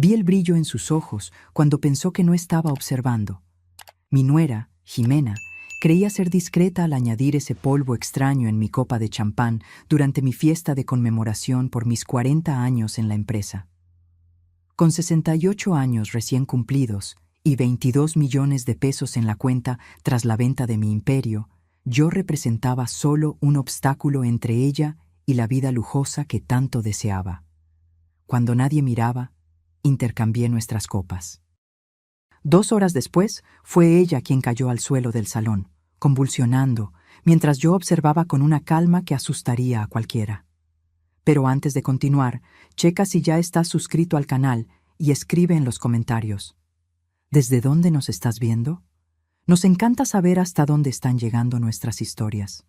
Vi el brillo en sus ojos cuando pensó que no estaba observando. Mi nuera, Jimena, creía ser discreta al añadir ese polvo extraño en mi copa de champán durante mi fiesta de conmemoración por mis 40 años en la empresa. Con 68 años recién cumplidos y 22 millones de pesos en la cuenta tras la venta de mi imperio, yo representaba solo un obstáculo entre ella y la vida lujosa que tanto deseaba. Cuando nadie miraba, intercambié nuestras copas. 2 horas después, fue ella quien cayó al suelo del salón, convulsionando, mientras yo observaba con una calma que asustaría a cualquiera. Pero antes de continuar, checa si ya estás suscrito al canal y escribe en los comentarios. ¿Desde dónde nos estás viendo? Nos encanta saber hasta dónde están llegando nuestras historias.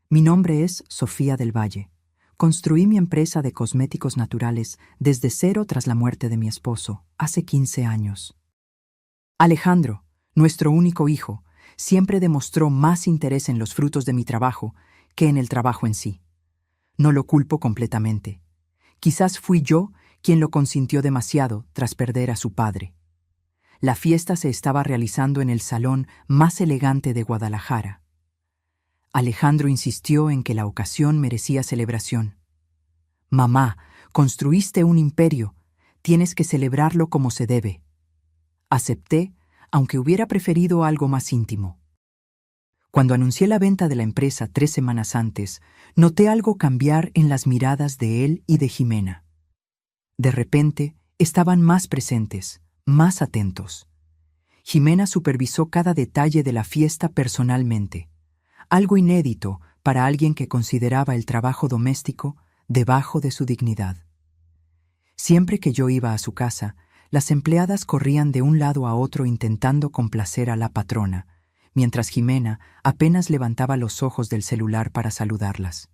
Mi nombre es Sofía del Valle. Construí mi empresa de cosméticos naturales desde cero tras la muerte de mi esposo, hace 15 años. Alejandro, nuestro único hijo, siempre demostró más interés en los frutos de mi trabajo que en el trabajo en sí. No lo culpo completamente. Quizás fui yo quien lo consintió demasiado tras perder a su padre. La fiesta se estaba realizando en el salón más elegante de Guadalajara. Alejandro insistió en que la ocasión merecía celebración. «Mamá, construiste un imperio. Tienes que celebrarlo como se debe». Acepté, aunque hubiera preferido algo más íntimo. Cuando anuncié la venta de la empresa 3 semanas antes, noté algo cambiar en las miradas de él y de Jimena. De repente, estaban más presentes, más atentos. Jimena supervisó cada detalle de la fiesta personalmente, algo inédito para alguien que consideraba el trabajo doméstico debajo de su dignidad. Siempre que yo iba a su casa, las empleadas corrían de un lado a otro intentando complacer a la patrona, mientras Jimena apenas levantaba los ojos del celular para saludarlas.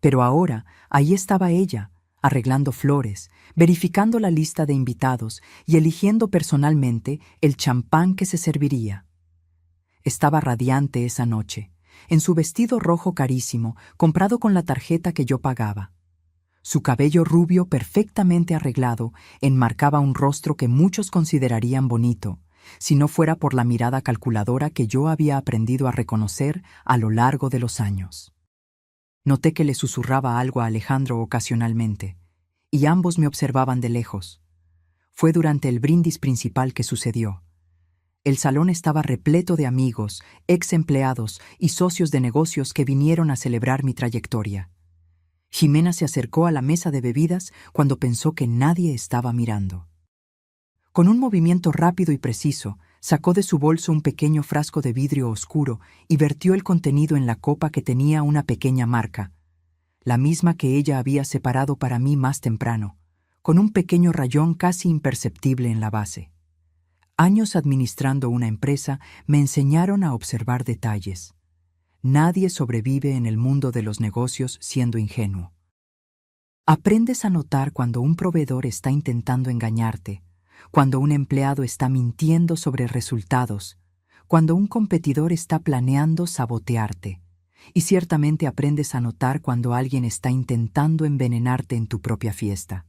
Pero ahora, ahí estaba ella, arreglando flores, verificando la lista de invitados y eligiendo personalmente el champán que se serviría. Estaba radiante esa noche, en su vestido rojo carísimo, comprado con la tarjeta que yo pagaba. Su cabello rubio perfectamente arreglado enmarcaba un rostro que muchos considerarían bonito, si no fuera por la mirada calculadora que yo había aprendido a reconocer a lo largo de los años. Noté que le susurraba algo a Alejandro ocasionalmente, y ambos me observaban de lejos. Fue durante el brindis principal que sucedió. El salón estaba repleto de amigos, ex empleados y socios de negocios que vinieron a celebrar mi trayectoria. Jimena se acercó a la mesa de bebidas cuando pensó que nadie estaba mirando. Con un movimiento rápido y preciso, sacó de su bolso un pequeño frasco de vidrio oscuro y vertió el contenido en la copa que tenía una pequeña marca, la misma que ella había separado para mí más temprano, con un pequeño rayón casi imperceptible en la base. Años administrando una empresa me enseñaron a observar detalles. Nadie sobrevive en el mundo de los negocios siendo ingenuo. Aprendes a notar cuando un proveedor está intentando engañarte, cuando un empleado está mintiendo sobre resultados, cuando un competidor está planeando sabotearte, y ciertamente aprendes a notar cuando alguien está intentando envenenarte en tu propia fiesta.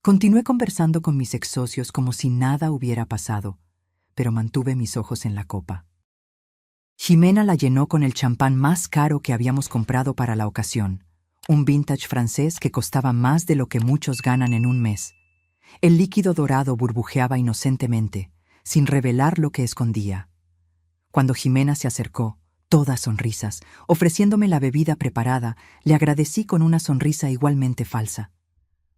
Continué conversando con mis ex-socios como si nada hubiera pasado, pero mantuve mis ojos en la copa. Jimena la llenó con el champán más caro que habíamos comprado para la ocasión, un vintage francés que costaba más de lo que muchos ganan en un mes. El líquido dorado burbujeaba inocentemente, sin revelar lo que escondía. Cuando Jimena se acercó, toda sonrisas, ofreciéndome la bebida preparada, le agradecí con una sonrisa igualmente falsa.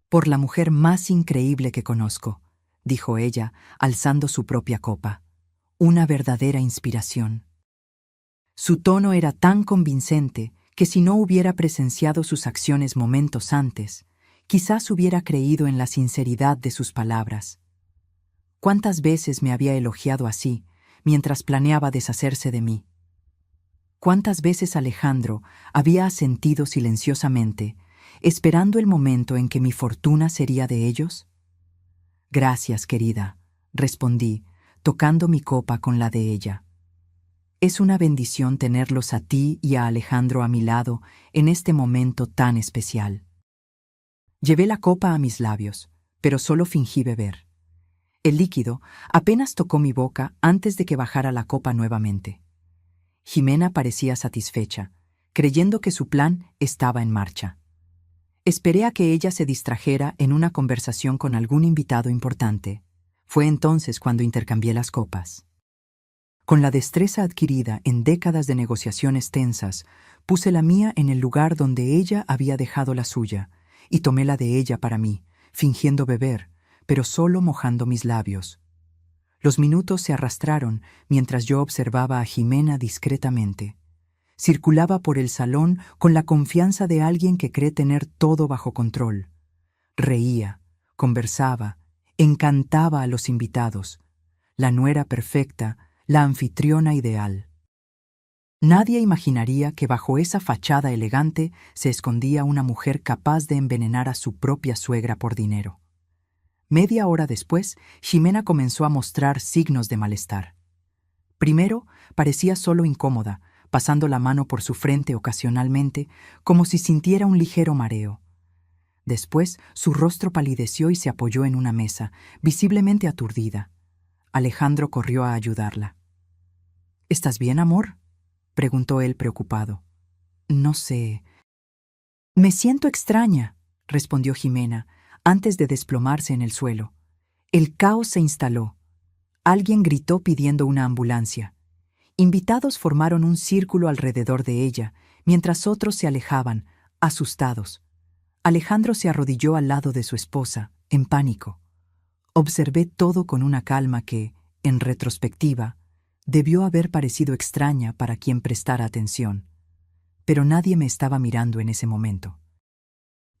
«Por la mujer más increíble que conozco», dijo ella, alzando su propia copa. «Una verdadera inspiración». Su tono era tan convincente que si no hubiera presenciado sus acciones momentos antes, quizás hubiera creído en la sinceridad de sus palabras. ¿Cuántas veces me había elogiado así, mientras planeaba deshacerse de mí? ¿Cuántas veces Alejandro había asentido silenciosamente, esperando el momento en que mi fortuna sería de ellos? «Gracias, querida», respondí, tocando mi copa con la de ella. Es una bendición tenerlos a ti y a Alejandro a mi lado en este momento tan especial. Llevé la copa a mis labios, pero solo fingí beber. El líquido apenas tocó mi boca antes de que bajara la copa nuevamente. Jimena parecía satisfecha, creyendo que su plan estaba en marcha. Esperé a que ella se distrajera en una conversación con algún invitado importante. Fue entonces cuando intercambié las copas. Con la destreza adquirida en décadas de negociaciones tensas, puse la mía en el lugar donde ella había dejado la suya, y tomé la de ella para mí, fingiendo beber, pero solo mojando mis labios. Los minutos se arrastraron mientras yo observaba a Jimena discretamente. Circulaba por el salón con la confianza de alguien que cree tener todo bajo control. Reía, conversaba, encantaba a los invitados. La nuera perfecta, la anfitriona ideal. Nadie imaginaría que bajo esa fachada elegante se escondía una mujer capaz de envenenar a su propia suegra por dinero. Media hora después, Jimena comenzó a mostrar signos de malestar. Primero, parecía solo incómoda, pasando la mano por su frente ocasionalmente, como si sintiera un ligero mareo. Después, su rostro palideció y se apoyó en una mesa, visiblemente aturdida. Alejandro corrió a ayudarla. —¿Estás bien, amor? —preguntó él preocupado. —No sé. —Me siento extraña —respondió Jimena, antes de desplomarse en el suelo. El caos se instaló. Alguien gritó pidiendo una ambulancia. Invitados formaron un círculo alrededor de ella, mientras otros se alejaban, asustados. Alejandro se arrodilló al lado de su esposa, en pánico. Observé todo con una calma que, en retrospectiva, debió haber parecido extraña para quien prestara atención. Pero nadie me estaba mirando en ese momento.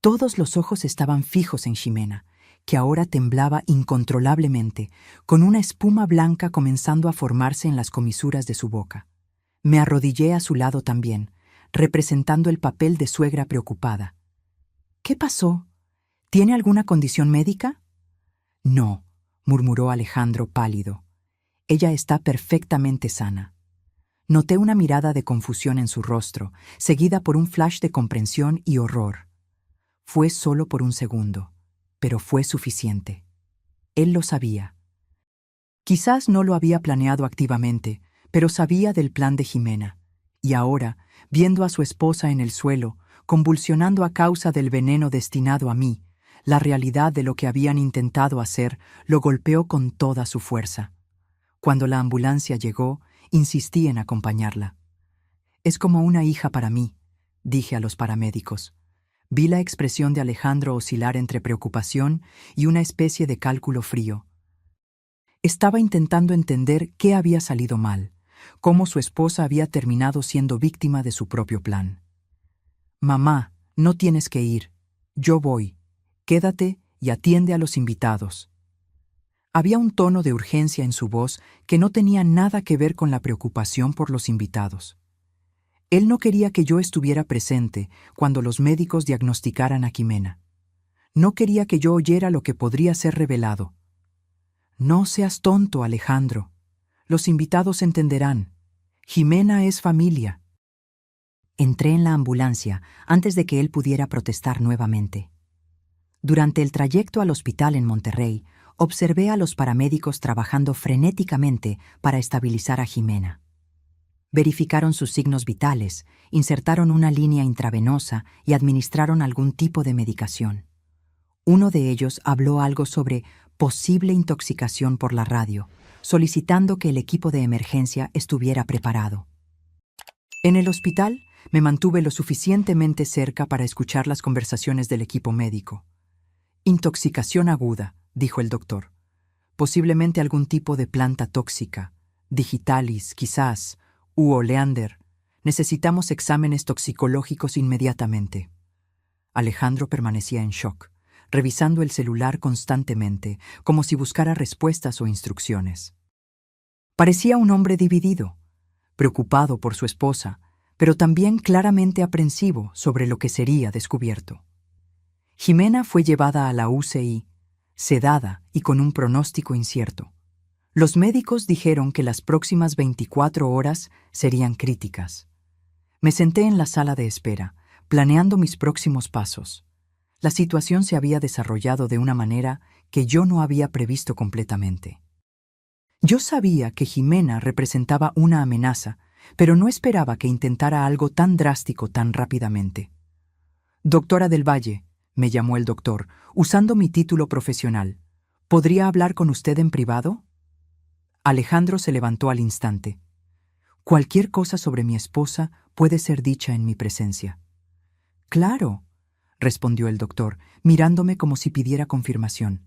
Todos los ojos estaban fijos en Jimena, que ahora temblaba incontrolablemente, con una espuma blanca comenzando a formarse en las comisuras de su boca. Me arrodillé a su lado también, representando el papel de suegra preocupada. —¿Qué pasó? ¿Tiene alguna condición médica? —No —murmuró Alejandro pálido—. Ella está perfectamente sana. Noté una mirada de confusión en su rostro, seguida por un flash de comprensión y horror. Fue solo por un segundo, pero fue suficiente. Él lo sabía. Quizás no lo había planeado activamente, pero sabía del plan de Jimena, y ahora, viendo a su esposa en el suelo, convulsionando a causa del veneno destinado a mí, la realidad de lo que habían intentado hacer lo golpeó con toda su fuerza. Cuando la ambulancia llegó, insistí en acompañarla. «Es como una hija para mí», dije a los paramédicos. Vi la expresión de Alejandro oscilar entre preocupación y una especie de cálculo frío. Estaba intentando entender qué había salido mal, cómo su esposa había terminado siendo víctima de su propio plan. «Mamá, no tienes que ir. Yo voy. Quédate y atiende a los invitados». Había un tono de urgencia en su voz que no tenía nada que ver con la preocupación por los invitados. Él no quería que yo estuviera presente cuando los médicos diagnosticaran a Jimena. No quería que yo oyera lo que podría ser revelado. «No seas tonto, Alejandro. Los invitados entenderán. Jimena es familia». Entré en la ambulancia antes de que él pudiera protestar nuevamente. Durante el trayecto al hospital en Monterrey, observé a los paramédicos trabajando frenéticamente para estabilizar a Jimena. Verificaron sus signos vitales, insertaron una línea intravenosa y administraron algún tipo de medicación. Uno de ellos habló algo sobre posible intoxicación por la radio, solicitando que el equipo de emergencia estuviera preparado. En el hospital, me mantuve lo suficientemente cerca para escuchar las conversaciones del equipo médico. «Intoxicación aguda», dijo el doctor. «Posiblemente algún tipo de planta tóxica, digitalis, quizás, u oleander. Necesitamos exámenes toxicológicos inmediatamente». Alejandro permanecía en shock, revisando el celular constantemente, como si buscara respuestas o instrucciones. Parecía un hombre dividido, preocupado por su esposa, pero también claramente aprensivo sobre lo que sería descubierto. Jimena fue llevada a la UCI, sedada y con un pronóstico incierto. Los médicos dijeron que las próximas 24 horas serían críticas. Me senté en la sala de espera, planeando mis próximos pasos. La situación se había desarrollado de una manera que yo no había previsto completamente. Yo sabía que Jimena representaba una amenaza, pero no esperaba que intentara algo tan drástico tan rápidamente. «Doctora del Valle», me llamó el doctor, usando mi título profesional. «¿Podría hablar con usted en privado?» Alejandro se levantó al instante. «Cualquier cosa sobre mi esposa puede ser dicha en mi presencia». «Claro», respondió el doctor, mirándome como si pidiera confirmación.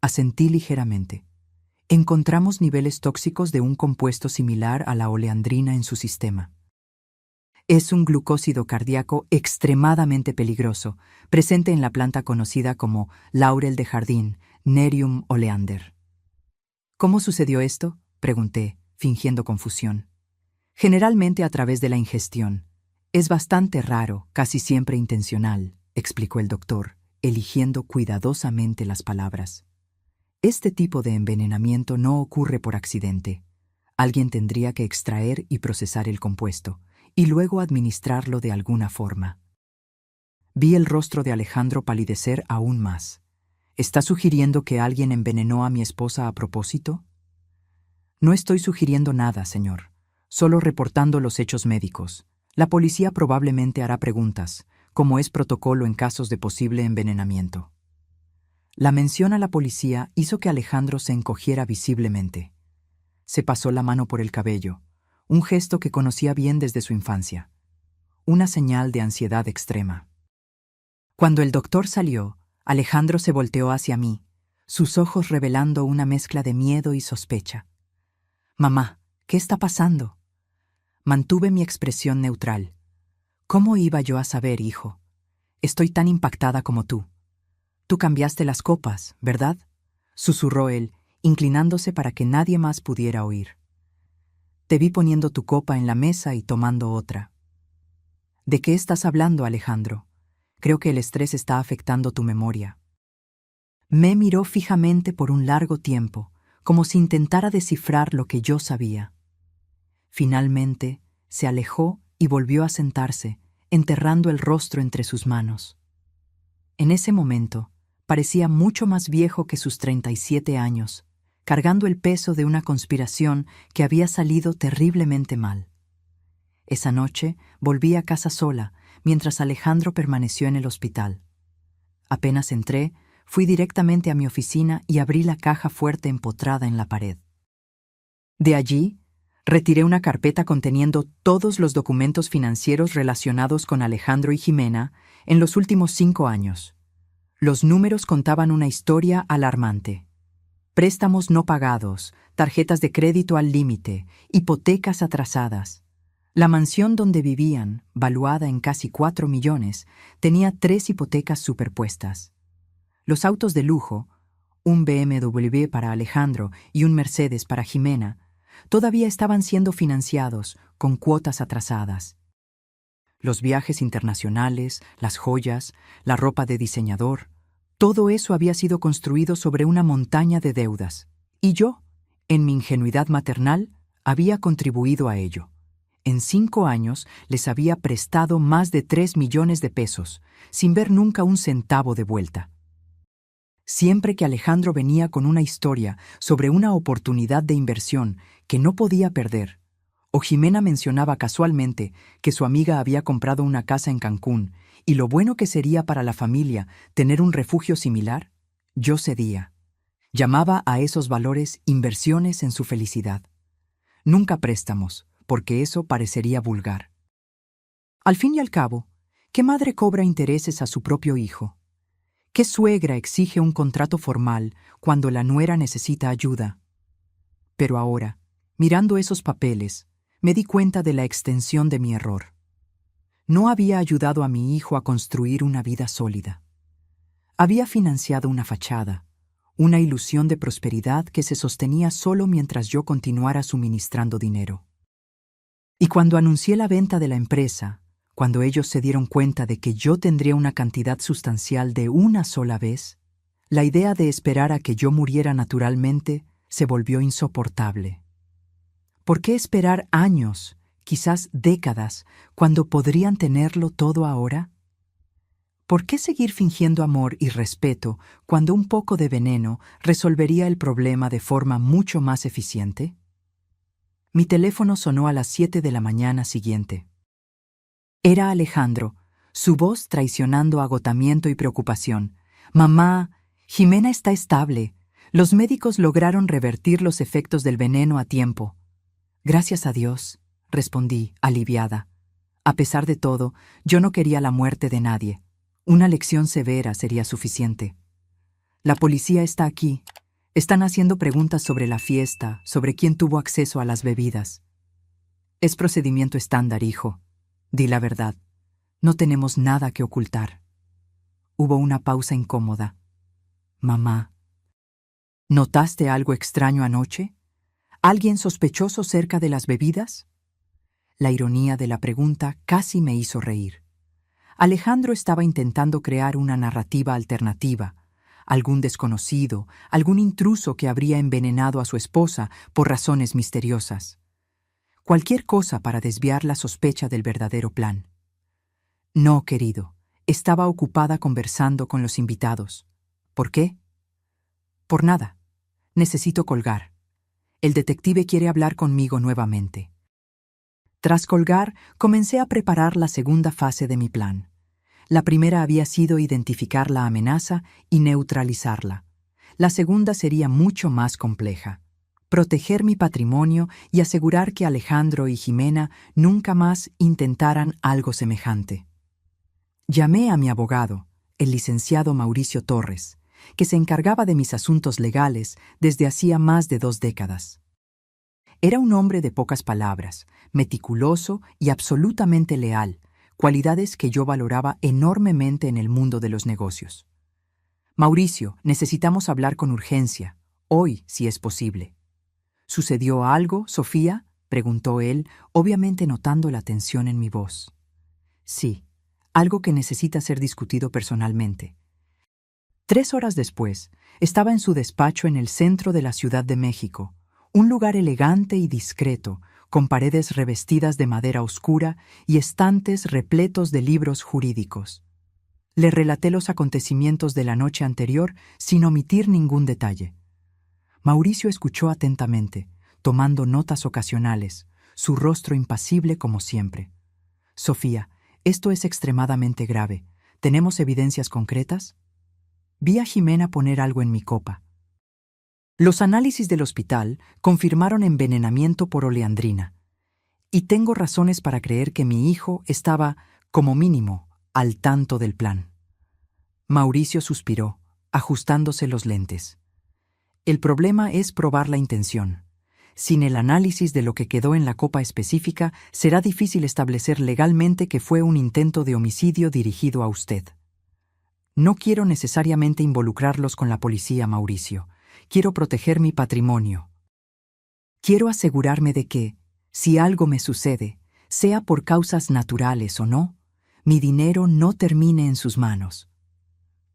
Asentí ligeramente. Encontramos niveles tóxicos de un compuesto similar a la oleandrina en su sistema. Es un glucósido cardíaco extremadamente peligroso, presente en la planta conocida como laurel de jardín, Nerium oleander. ¿Cómo sucedió esto?, pregunté, fingiendo confusión. Generalmente a través de la ingestión. Es bastante raro, casi siempre intencional, explicó el doctor, eligiendo cuidadosamente las palabras. Este tipo de envenenamiento no ocurre por accidente. Alguien tendría que extraer y procesar el compuesto, y luego administrarlo de alguna forma. Vi el rostro de Alejandro palidecer aún más. ¿Está sugiriendo que alguien envenenó a mi esposa a propósito? No estoy sugiriendo nada, señor. Solo reportando los hechos médicos. La policía probablemente hará preguntas, como es protocolo en casos de posible envenenamiento. La mención a la policía hizo que Alejandro se encogiera visiblemente. Se pasó la mano por el cabello, un gesto que conocía bien desde su infancia. Una señal de ansiedad extrema. Cuando el doctor salió, Alejandro se volteó hacia mí, sus ojos revelando una mezcla de miedo y sospecha. «Mamá, ¿qué está pasando?» Mantuve mi expresión neutral. «¿Cómo iba yo a saber, hijo? Estoy tan impactada como tú. Tú cambiaste las copas, ¿verdad?», susurró él, inclinándose para que nadie más pudiera oír. «Te vi poniendo tu copa en la mesa y tomando otra». «¿De qué estás hablando, Alejandro? Creo que el estrés está afectando tu memoria». Me miró fijamente por un largo tiempo, como si intentara descifrar lo que yo sabía. Finalmente, se alejó y volvió a sentarse, enterrando el rostro entre sus manos. En ese momento, parecía mucho más viejo que sus 37 años, cargando el peso de una conspiración que había salido terriblemente mal. Esa noche volví a casa sola, mientras Alejandro permaneció en el hospital. Apenas entré, fui directamente a mi oficina y abrí la caja fuerte empotrada en la pared. De allí, retiré una carpeta conteniendo todos los documentos financieros relacionados con Alejandro y Jimena en los últimos 5 años. Los números contaban una historia alarmante. Préstamos no pagados, tarjetas de crédito al límite, hipotecas atrasadas. La mansión donde vivían, valuada en casi 4 millones, tenía 3 hipotecas superpuestas. Los autos de lujo, un BMW para Alejandro y un Mercedes para Jimena, todavía estaban siendo financiados con cuotas atrasadas. Los viajes internacionales, las joyas, la ropa de diseñador, todo eso había sido construido sobre una montaña de deudas. Y yo, en mi ingenuidad maternal, había contribuido a ello. En 5 años les había prestado más de 3 millones de pesos, sin ver nunca un centavo de vuelta. Siempre que Alejandro venía con una historia sobre una oportunidad de inversión que no podía perder, o Jimena mencionaba casualmente que su amiga había comprado una casa en Cancún y lo bueno que sería para la familia tener un refugio similar, yo cedía. Llamaba a esos valores inversiones en su felicidad. Nunca préstamos, porque eso parecería vulgar. Al fin y al cabo, ¿qué madre cobra intereses a su propio hijo? ¿Qué suegra exige un contrato formal cuando la nuera necesita ayuda? Pero ahora, mirando esos papeles, me di cuenta de la extensión de mi error. No había ayudado a mi hijo a construir una vida sólida. Había financiado una fachada, una ilusión de prosperidad que se sostenía solo mientras yo continuara suministrando dinero. Y cuando anuncié la venta de la empresa, cuando ellos se dieron cuenta de que yo tendría una cantidad sustancial de una sola vez, la idea de esperar a que yo muriera naturalmente se volvió insoportable. ¿Por qué esperar años, quizás décadas, cuando podrían tenerlo todo ahora? ¿Por qué seguir fingiendo amor y respeto cuando un poco de veneno resolvería el problema de forma mucho más eficiente? Mi teléfono sonó a las 7 de la mañana siguiente. Era Alejandro, su voz traicionando agotamiento y preocupación. «Mamá, Jimena está estable. Los médicos lograron revertir los efectos del veneno a tiempo». «Gracias a Dios», respondí, aliviada. A pesar de todo, yo no quería la muerte de nadie. Una lección severa sería suficiente. «La policía está aquí. Están haciendo preguntas sobre la fiesta, sobre quién tuvo acceso a las bebidas». «Es procedimiento estándar, hijo». Di la verdad. No tenemos nada que ocultar. Hubo una pausa incómoda. «Mamá, ¿notaste algo extraño anoche? ¿Alguien sospechoso cerca de las bebidas?» La ironía de la pregunta casi me hizo reír. Alejandro estaba intentando crear una narrativa alternativa. Algún desconocido, algún intruso que habría envenenado a su esposa por razones misteriosas. Cualquier cosa para desviar la sospecha del verdadero plan. «No, querido. Estaba ocupada conversando con los invitados». «¿Por qué?» «Por nada. Necesito colgar. El detective quiere hablar conmigo nuevamente». Tras colgar, comencé a preparar la segunda fase de mi plan. La primera había sido identificar la amenaza y neutralizarla. La segunda sería mucho más compleja. Proteger mi patrimonio y asegurar que Alejandro y Jimena nunca más intentaran algo semejante. Llamé a mi abogado, el licenciado Mauricio Torres, que se encargaba de mis asuntos legales desde hacía más de 2 décadas. Era un hombre de pocas palabras, meticuloso y absolutamente leal, cualidades que yo valoraba enormemente en el mundo de los negocios. «Mauricio, necesitamos hablar con urgencia, hoy, si es posible». «¿Sucedió algo, Sofía?», preguntó él, obviamente notando la tensión en mi voz. «Sí, algo que necesita ser discutido personalmente». 3 horas después, estaba en su despacho en el centro de la Ciudad de México, un lugar elegante y discreto, con paredes revestidas de madera oscura y estantes repletos de libros jurídicos. Le relaté los acontecimientos de la noche anterior sin omitir ningún detalle. Mauricio escuchó atentamente, tomando notas ocasionales, su rostro impasible como siempre. «Sofía, esto es extremadamente grave. ¿Tenemos evidencias concretas?» Vi a Jimena poner algo en mi copa. Los análisis del hospital confirmaron envenenamiento por oleandrina. Y tengo razones para creer que mi hijo estaba, como mínimo, al tanto del plan. Mauricio suspiró, ajustándose los lentes. «El problema es probar la intención. Sin el análisis de lo que quedó en la copa específica, será difícil establecer legalmente que fue un intento de homicidio dirigido a usted. No quiero necesariamente involucrarlos con la policía, Mauricio. Quiero proteger mi patrimonio. Quiero asegurarme de que, si algo me sucede, sea por causas naturales o no, mi dinero no termine en sus manos».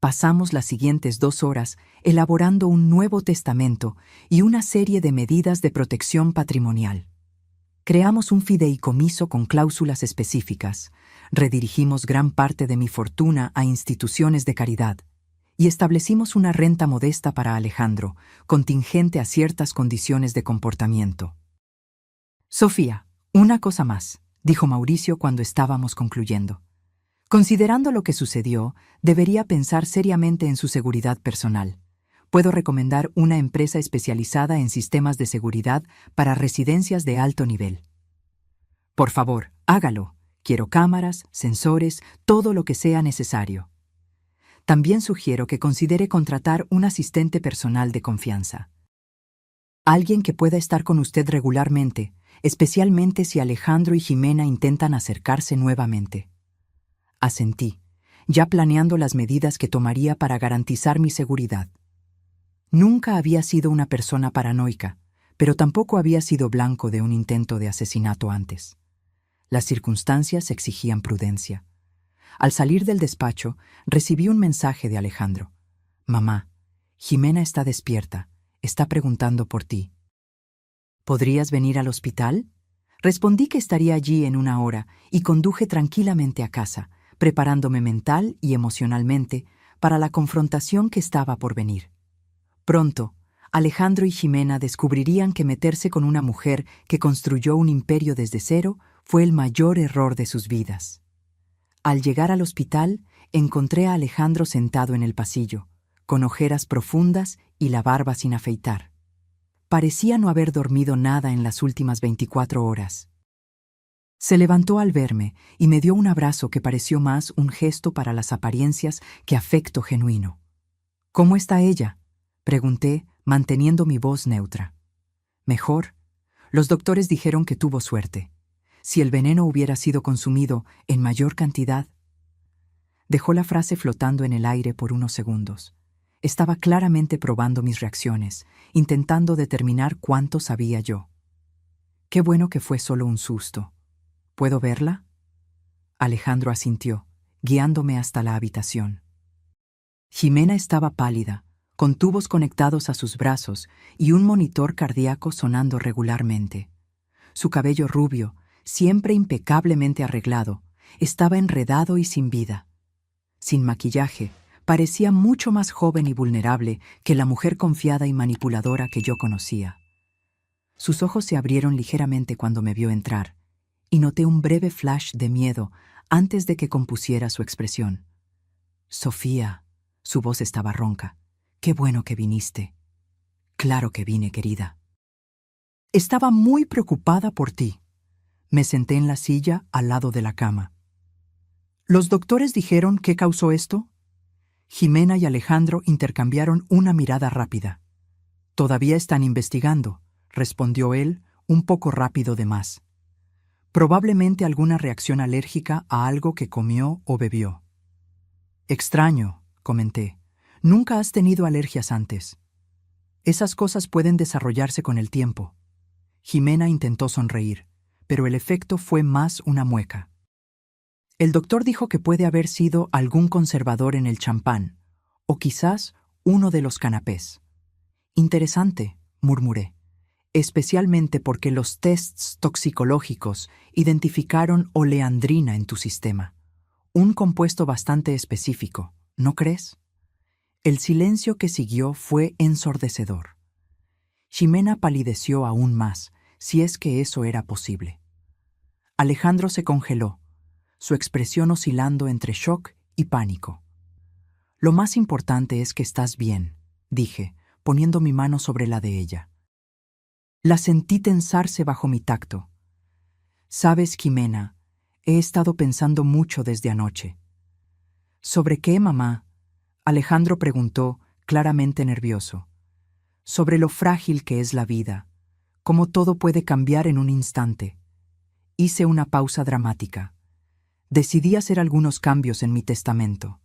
Pasamos las siguientes 2 horas elaborando un nuevo testamento y una serie de medidas de protección patrimonial. Creamos un fideicomiso con cláusulas específicas, redirigimos gran parte de mi fortuna a instituciones de caridad y establecimos una renta modesta para Alejandro, contingente a ciertas condiciones de comportamiento. «Sofía, una cosa más», dijo Mauricio cuando estábamos concluyendo. «Considerando lo que sucedió, debería pensar seriamente en su seguridad personal. Puedo recomendar una empresa especializada en sistemas de seguridad para residencias de alto nivel». «Por favor, hágalo. Quiero cámaras, sensores, todo lo que sea necesario». «También sugiero que considere contratar un asistente personal de confianza. Alguien que pueda estar con usted regularmente, especialmente si Alejandro y Jimena intentan acercarse nuevamente». Asentí, ya planeando las medidas que tomaría para garantizar mi seguridad. Nunca había sido una persona paranoica, pero tampoco había sido blanco de un intento de asesinato antes. Las circunstancias exigían prudencia. Al salir del despacho, recibí un mensaje de Alejandro. «Mamá, Jimena está despierta. Está preguntando por ti. ¿Podrías venir al hospital?». Respondí que estaría allí en 1 hora y conduje tranquilamente a casa, preparándome mental y emocionalmente para la confrontación que estaba por venir. Pronto, Alejandro y Ximena descubrirían que meterse con una mujer que construyó un imperio desde cero fue el mayor error de sus vidas. Al llegar al hospital, encontré a Alejandro sentado en el pasillo, con ojeras profundas y la barba sin afeitar. Parecía no haber dormido nada en las últimas 24 horas. Se levantó al verme y me dio un abrazo que pareció más un gesto para las apariencias que afecto genuino. «¿Cómo está ella?», pregunté, manteniendo mi voz neutra. «Mejor. Los doctores dijeron que tuvo suerte. Si el veneno hubiera sido consumido en mayor cantidad». Dejó la frase flotando en el aire por unos segundos. Estaba claramente probando mis reacciones, intentando determinar cuánto sabía yo. «Qué bueno que fue solo un susto. ¿Puedo verla?». Alejandro asintió, guiándome hasta la habitación. Ximena estaba pálida, con tubos conectados a sus brazos y un monitor cardíaco sonando regularmente. Su cabello rubio, siempre impecablemente arreglado, estaba enredado y sin vida. Sin maquillaje, parecía mucho más joven y vulnerable que la mujer confiada y manipuladora que yo conocía. Sus ojos se abrieron ligeramente cuando me vio entrar, y noté un breve flash de miedo antes de que compusiera su expresión. «Sofía», su voz estaba ronca, «qué bueno que viniste». «Claro que vine, querida». «Estaba muy preocupada por ti». Me senté en la silla al lado de la cama. «¿Los doctores dijeron qué causó esto?». Ximena y Alejandro intercambiaron una mirada rápida. «Todavía están investigando», respondió él, un poco rápido de más. «Probablemente alguna reacción alérgica a algo que comió o bebió». «Extraño», comenté. «Nunca has tenido alergias antes». «Esas cosas pueden desarrollarse con el tiempo». Ximena intentó sonreír, pero el efecto fue más una mueca. «El doctor dijo que puede haber sido algún conservador en el champán, o quizás uno de los canapés». «Interesante», murmuré, «especialmente porque los tests toxicológicos identificaron oleandrina en tu sistema. Un compuesto bastante específico, ¿no crees?». El silencio que siguió fue ensordecedor. Ximena palideció aún más, si es que eso era posible. Alejandro se congeló, su expresión oscilando entre shock y pánico. «Lo más importante es que estás bien», dije, poniendo mi mano sobre la de ella. La sentí tensarse bajo mi tacto. «Sabes, Ximena, he estado pensando mucho desde anoche». «¿Sobre qué, mamá?», Alejandro preguntó, claramente nervioso. «Sobre lo frágil que es la vida, cómo todo puede cambiar en un instante». Hice una pausa dramática. Decidí hacer algunos cambios en mi testamento.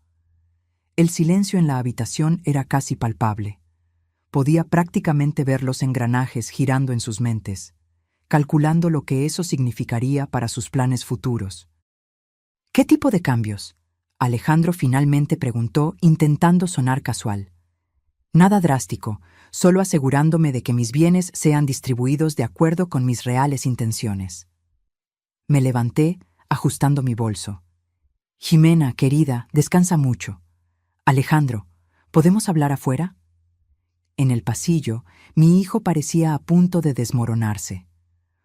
El silencio en la habitación era casi palpable. Podía prácticamente ver los engranajes girando en sus mentes, calculando lo que eso significaría para sus planes futuros. «¿Qué tipo de cambios?», Alejandro finalmente preguntó, intentando sonar casual. «Nada drástico, solo asegurándome de que mis bienes sean distribuidos de acuerdo con mis reales intenciones». Me levanté, ajustando mi bolso. «Ximena, querida, descansa mucho». «Alejandro, ¿podemos hablar afuera?». En el pasillo, mi hijo parecía a punto de desmoronarse.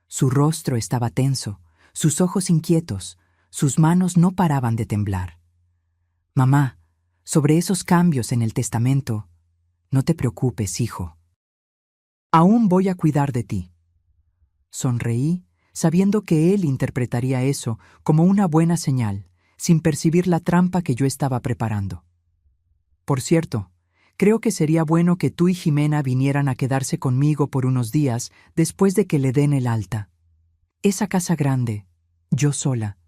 Su rostro estaba tenso, sus ojos inquietos, sus manos no paraban de temblar. «Mamá, sobre esos cambios en el testamento, no te preocupes, hijo. Aún voy a cuidar de ti». Sonreí, sabiendo que él interpretaría eso como una buena señal, sin percibir la trampa que yo estaba preparando. «Por cierto, creo que sería bueno que tú y Ximena vinieran a quedarse conmigo por unos días después de que le den el alta. Esa casa grande, yo sola.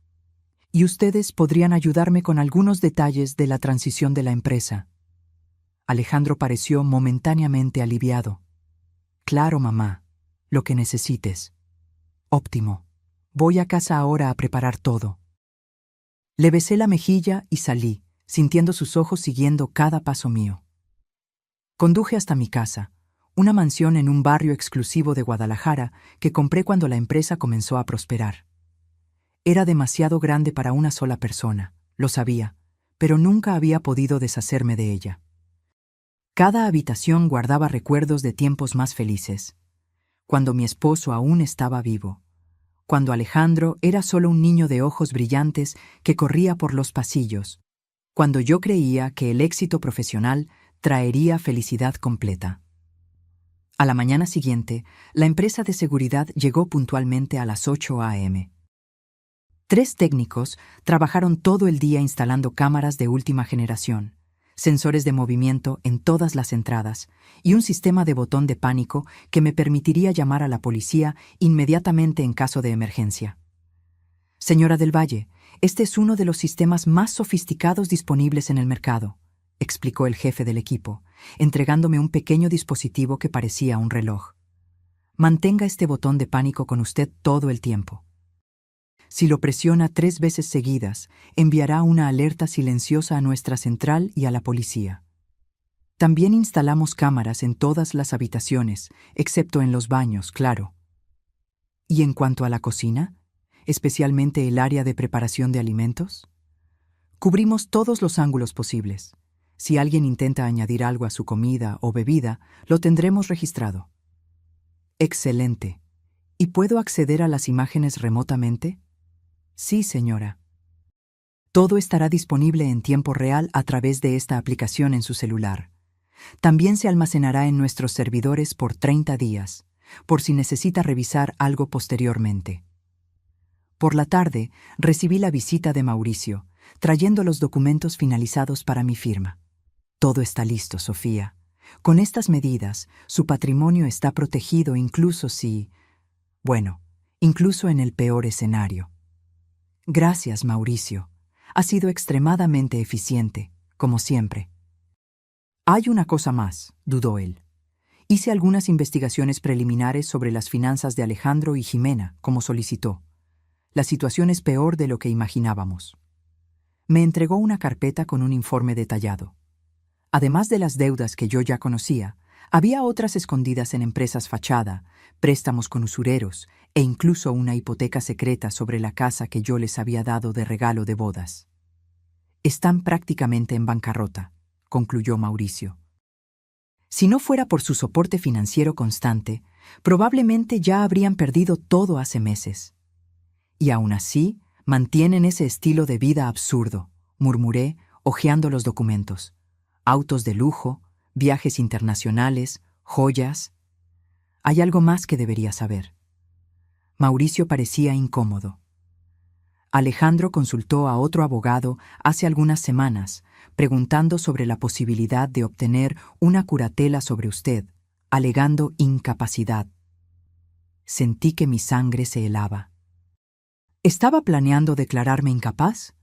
Y ustedes podrían ayudarme con algunos detalles de la transición de la empresa». Alejandro pareció momentáneamente aliviado. «Claro, mamá, lo que necesites». «Óptimo. Voy a casa ahora a preparar todo». Le besé la mejilla y salí, sintiendo sus ojos siguiendo cada paso mío. Conduje hasta mi casa, una mansión en un barrio exclusivo de Guadalajara que compré cuando la empresa comenzó a prosperar. Era demasiado grande para una sola persona, lo sabía, pero nunca había podido deshacerme de ella. Cada habitación guardaba recuerdos de tiempos más felices, cuando mi esposo aún estaba vivo, cuando Alejandro era solo un niño de ojos brillantes que corría por los pasillos, cuando yo creía que el éxito profesional traería felicidad completa. A la mañana siguiente, la empresa de seguridad llegó puntualmente a las 8 a.m. 3 técnicos trabajaron todo el día instalando cámaras de última generación, sensores de movimiento en todas las entradas y un sistema de botón de pánico que me permitiría llamar a la policía inmediatamente en caso de emergencia. Señora del Valle, este es uno de los sistemas más sofisticados disponibles en el mercado, explicó el jefe del equipo, entregándome un pequeño dispositivo que parecía un reloj. Mantenga este botón de pánico con usted todo el tiempo. Si lo presiona 3 veces seguidas, enviará una alerta silenciosa a nuestra central y a la policía. También instalamos cámaras en todas las habitaciones, excepto en los baños, claro. ¿Y en cuanto a la cocina? ¿Especialmente el área de preparación de alimentos? Cubrimos todos los ángulos posibles. Si alguien intenta añadir algo a su comida o bebida, lo tendremos registrado. Excelente. ¿Y puedo acceder a las imágenes remotamente? Sí, señora. Todo estará disponible en tiempo real a través de esta aplicación en su celular. También se almacenará en nuestros servidores por 30 días, por si necesita revisar algo posteriormente. Por la tarde, recibí la visita de Mauricio, trayendo los documentos finalizados para mi firma. Todo está listo, Sofía. Con estas medidas, su patrimonio está protegido incluso en el peor escenario. Gracias, Mauricio. Ha sido extremadamente eficiente, como siempre. Hay una cosa más, dudó él. Hice algunas investigaciones preliminares sobre las finanzas de Alejandro y Jimena, como solicitó. La situación es peor de lo que imaginábamos. Me entregó una carpeta con un informe detallado. Además de las deudas que yo ya conocía, había otras escondidas en empresas fachada, préstamos con usureros e incluso una hipoteca secreta sobre la casa que yo les había dado de regalo de bodas. Están prácticamente en bancarrota, concluyó Mauricio. Si no fuera por su soporte financiero constante, probablemente ya habrían perdido todo hace meses. Y aún así, mantienen ese estilo de vida absurdo, murmuré, hojeando los documentos. Autos de lujo, viajes internacionales, joyas. Hay algo más que debería saber. Mauricio parecía incómodo. Alejandro consultó a otro abogado hace algunas semanas, preguntando sobre la posibilidad de obtener una curatela sobre usted, alegando incapacidad. Sentí que mi sangre se helaba. ¿Estaba planeando declararme incapaz?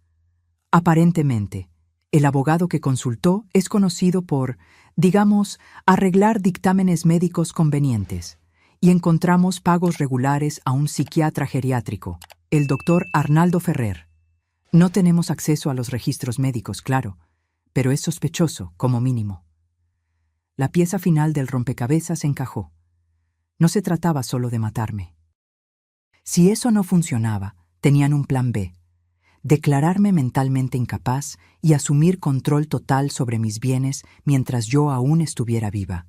Aparentemente. El abogado que consultó es conocido por, arreglar dictámenes médicos convenientes, y encontramos pagos regulares a un psiquiatra geriátrico, el doctor Arnaldo Ferrer. No tenemos acceso a los registros médicos, claro, pero es sospechoso, como mínimo. La pieza final del rompecabezas encajó. No se trataba solo de matarme. Si eso no funcionaba, tenían un plan B. Declararme mentalmente incapaz y asumir control total sobre mis bienes mientras yo aún estuviera viva.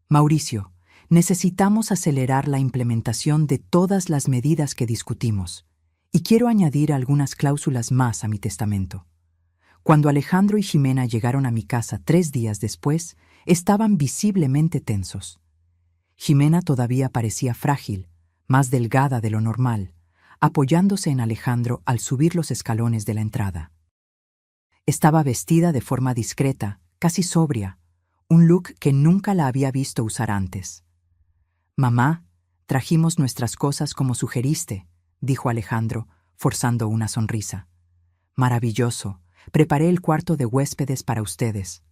Mauricio, necesitamos acelerar la implementación de todas las medidas que discutimos, y quiero añadir algunas cláusulas más a mi testamento. Cuando Alejandro y Jimena llegaron a mi casa 3 días después, estaban visiblemente tensos. Jimena todavía parecía frágil, más delgada de lo normal, apoyándose en Alejandro al subir los escalones de la entrada. Estaba vestida de forma discreta, casi sobria, un look que nunca la había visto usar antes. «Mamá, trajimos nuestras cosas como sugeriste», dijo Alejandro, forzando una sonrisa. «Maravilloso, preparé el cuarto de huéspedes para ustedes».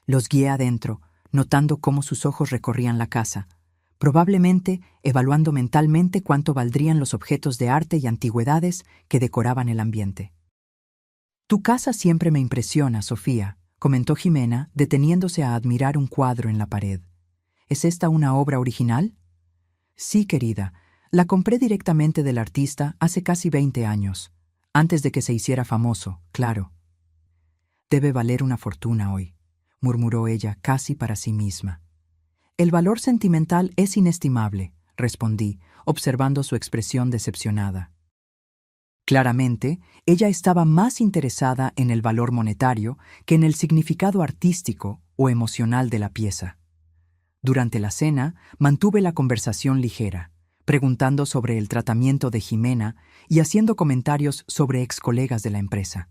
Los guié adentro, notando cómo sus ojos recorrían la casa, probablemente evaluando mentalmente cuánto valdrían los objetos de arte y antigüedades que decoraban el ambiente. «Tu casa siempre me impresiona, Sofía», comentó Jimena, deteniéndose a admirar un cuadro en la pared. «¿Es esta una obra original?» «Sí, querida. La compré directamente del artista hace casi 20 años. Antes de que se hiciera famoso, claro. Debe valer una fortuna hoy, murmuró ella casi para sí misma. El valor sentimental es inestimable, respondí, observando su expresión decepcionada. Claramente, ella estaba más interesada en el valor monetario que en el significado artístico o emocional de la pieza. Durante la cena, mantuve la conversación ligera, preguntando sobre el tratamiento de Jimena y haciendo comentarios sobre excolegas de la empresa.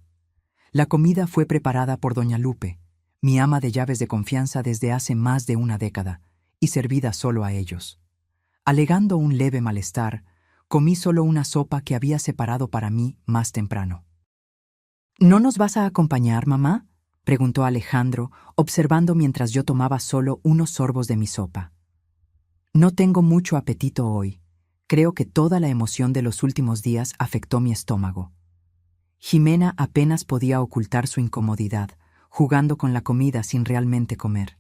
La comida fue preparada por doña Lupe, mi ama de llaves de confianza desde hace más de una década, y servida solo a ellos. Alegando un leve malestar, comí solo una sopa que había separado para mí más temprano. ¿No nos vas a acompañar, mamá?, preguntó Alejandro, observando mientras yo tomaba solo unos sorbos de mi sopa. No tengo mucho apetito hoy. Creo que toda la emoción de los últimos días afectó mi estómago. Jimena apenas podía ocultar su incomodidad, jugando con la comida sin realmente comer.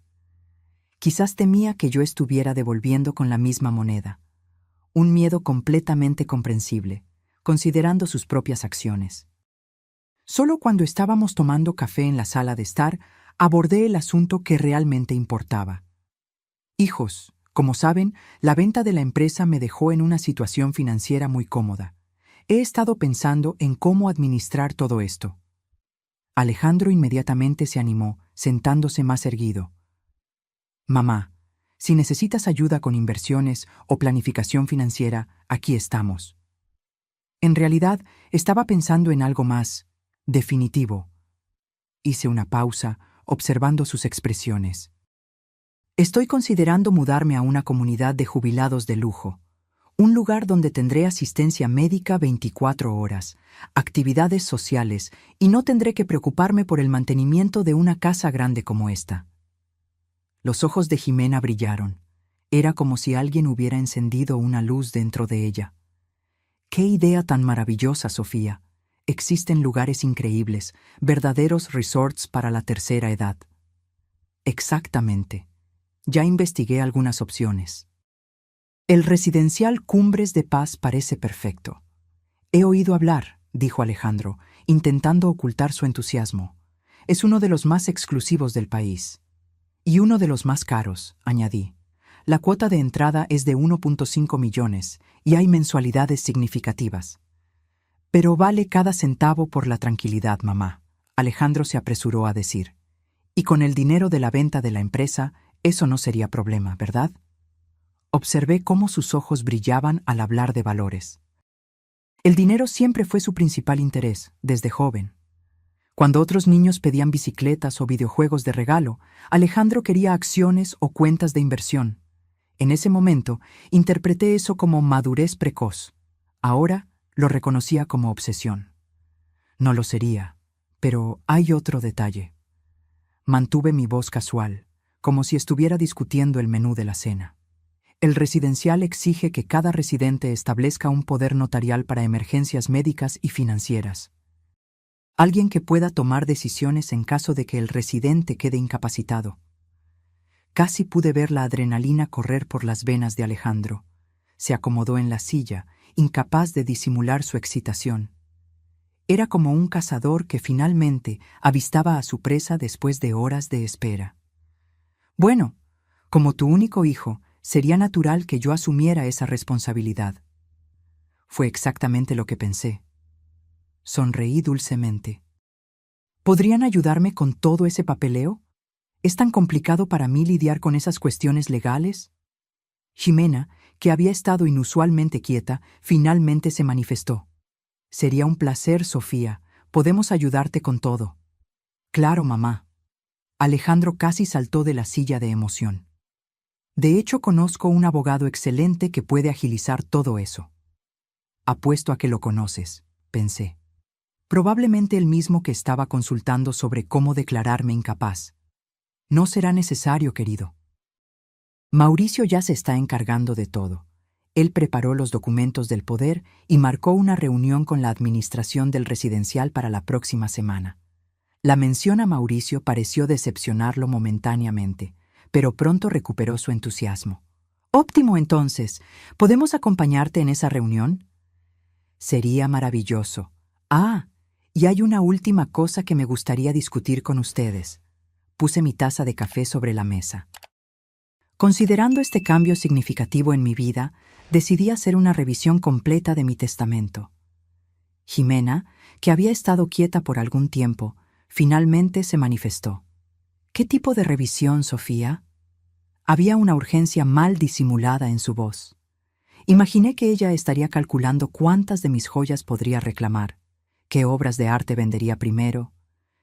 Quizás temía que yo estuviera devolviendo con la misma moneda. Un miedo completamente comprensible, considerando sus propias acciones. Solo cuando estábamos tomando café en la sala de estar, abordé el asunto que realmente importaba. Hijos, como saben, la venta de la empresa me dejó en una situación financiera muy cómoda. He estado pensando en cómo administrar todo esto. Alejandro inmediatamente se animó, sentándose más erguido. Mamá, si necesitas ayuda con inversiones o planificación financiera, aquí estamos. En realidad, estaba pensando en algo más definitivo. Hice una pausa, observando sus expresiones. Estoy considerando mudarme a una comunidad de jubilados de lujo, un lugar donde tendré asistencia médica 24 horas, actividades sociales y no tendré que preocuparme por el mantenimiento de una casa grande como esta. Los ojos de Jimena brillaron. Era como si alguien hubiera encendido una luz dentro de ella. ¡Qué idea tan maravillosa, Sofía! Existen lugares increíbles, verdaderos resorts para la tercera edad. Exactamente. Ya investigué algunas opciones. El residencial Cumbres de Paz parece perfecto. He oído hablar, dijo Alejandro, intentando ocultar su entusiasmo. Es uno de los más exclusivos del país. Y uno de los más caros, añadí. La cuota de entrada es de 1.5 millones y hay mensualidades significativas. Pero vale cada centavo por la tranquilidad, mamá, Alejandro se apresuró a decir. Y con el dinero de la venta de la empresa, eso no sería problema, ¿verdad? Observé cómo sus ojos brillaban al hablar de valores. El dinero siempre fue su principal interés, desde joven. Cuando otros niños pedían bicicletas o videojuegos de regalo, Alejandro quería acciones o cuentas de inversión. En ese momento, interpreté eso como madurez precoz. Ahora, lo reconocía como obsesión. No lo sería, pero hay otro detalle. Mantuve mi voz casual, como si estuviera discutiendo el menú de la cena. El residencial exige que cada residente establezca un poder notarial para emergencias médicas y financieras. Alguien que pueda tomar decisiones en caso de que el residente quede incapacitado. Casi pude ver la adrenalina correr por las venas de Alejandro. Se acomodó en la silla, incapaz de disimular su excitación. Era como un cazador que finalmente avistaba a su presa después de horas de espera. Bueno, como tu único hijo, sería natural que yo asumiera esa responsabilidad. Fue exactamente lo que pensé. Sonreí dulcemente. ¿Podrían ayudarme con todo ese papeleo? ¿Es tan complicado para mí lidiar con esas cuestiones legales? Jimena, que había estado inusualmente quieta, finalmente se manifestó. Sería un placer, Sofía. Podemos ayudarte con todo. Claro, mamá. Alejandro casi saltó de la silla de emoción. De hecho, conozco un abogado excelente que puede agilizar todo eso. Apuesto a que lo conoces, pensé. Probablemente el mismo que estaba consultando sobre cómo declararme incapaz. No será necesario, querido. Mauricio ya se está encargando de todo. Él preparó los documentos del poder y marcó una reunión con la administración del residencial para la próxima semana. La mención a Mauricio pareció decepcionarlo momentáneamente, pero pronto recuperó su entusiasmo. Óptimo, entonces. ¿Podemos acompañarte en esa reunión? Sería maravilloso. Ah, y hay una última cosa que me gustaría discutir con ustedes. Puse mi taza de café sobre la mesa. Considerando este cambio significativo en mi vida, decidí hacer una revisión completa de mi testamento. Jimena, que había estado quieta por algún tiempo, finalmente se manifestó. ¿Qué tipo de revisión, Sofía? Había una urgencia mal disimulada en su voz. Imaginé que ella estaría calculando cuántas de mis joyas podría reclamar, qué obras de arte vendería primero,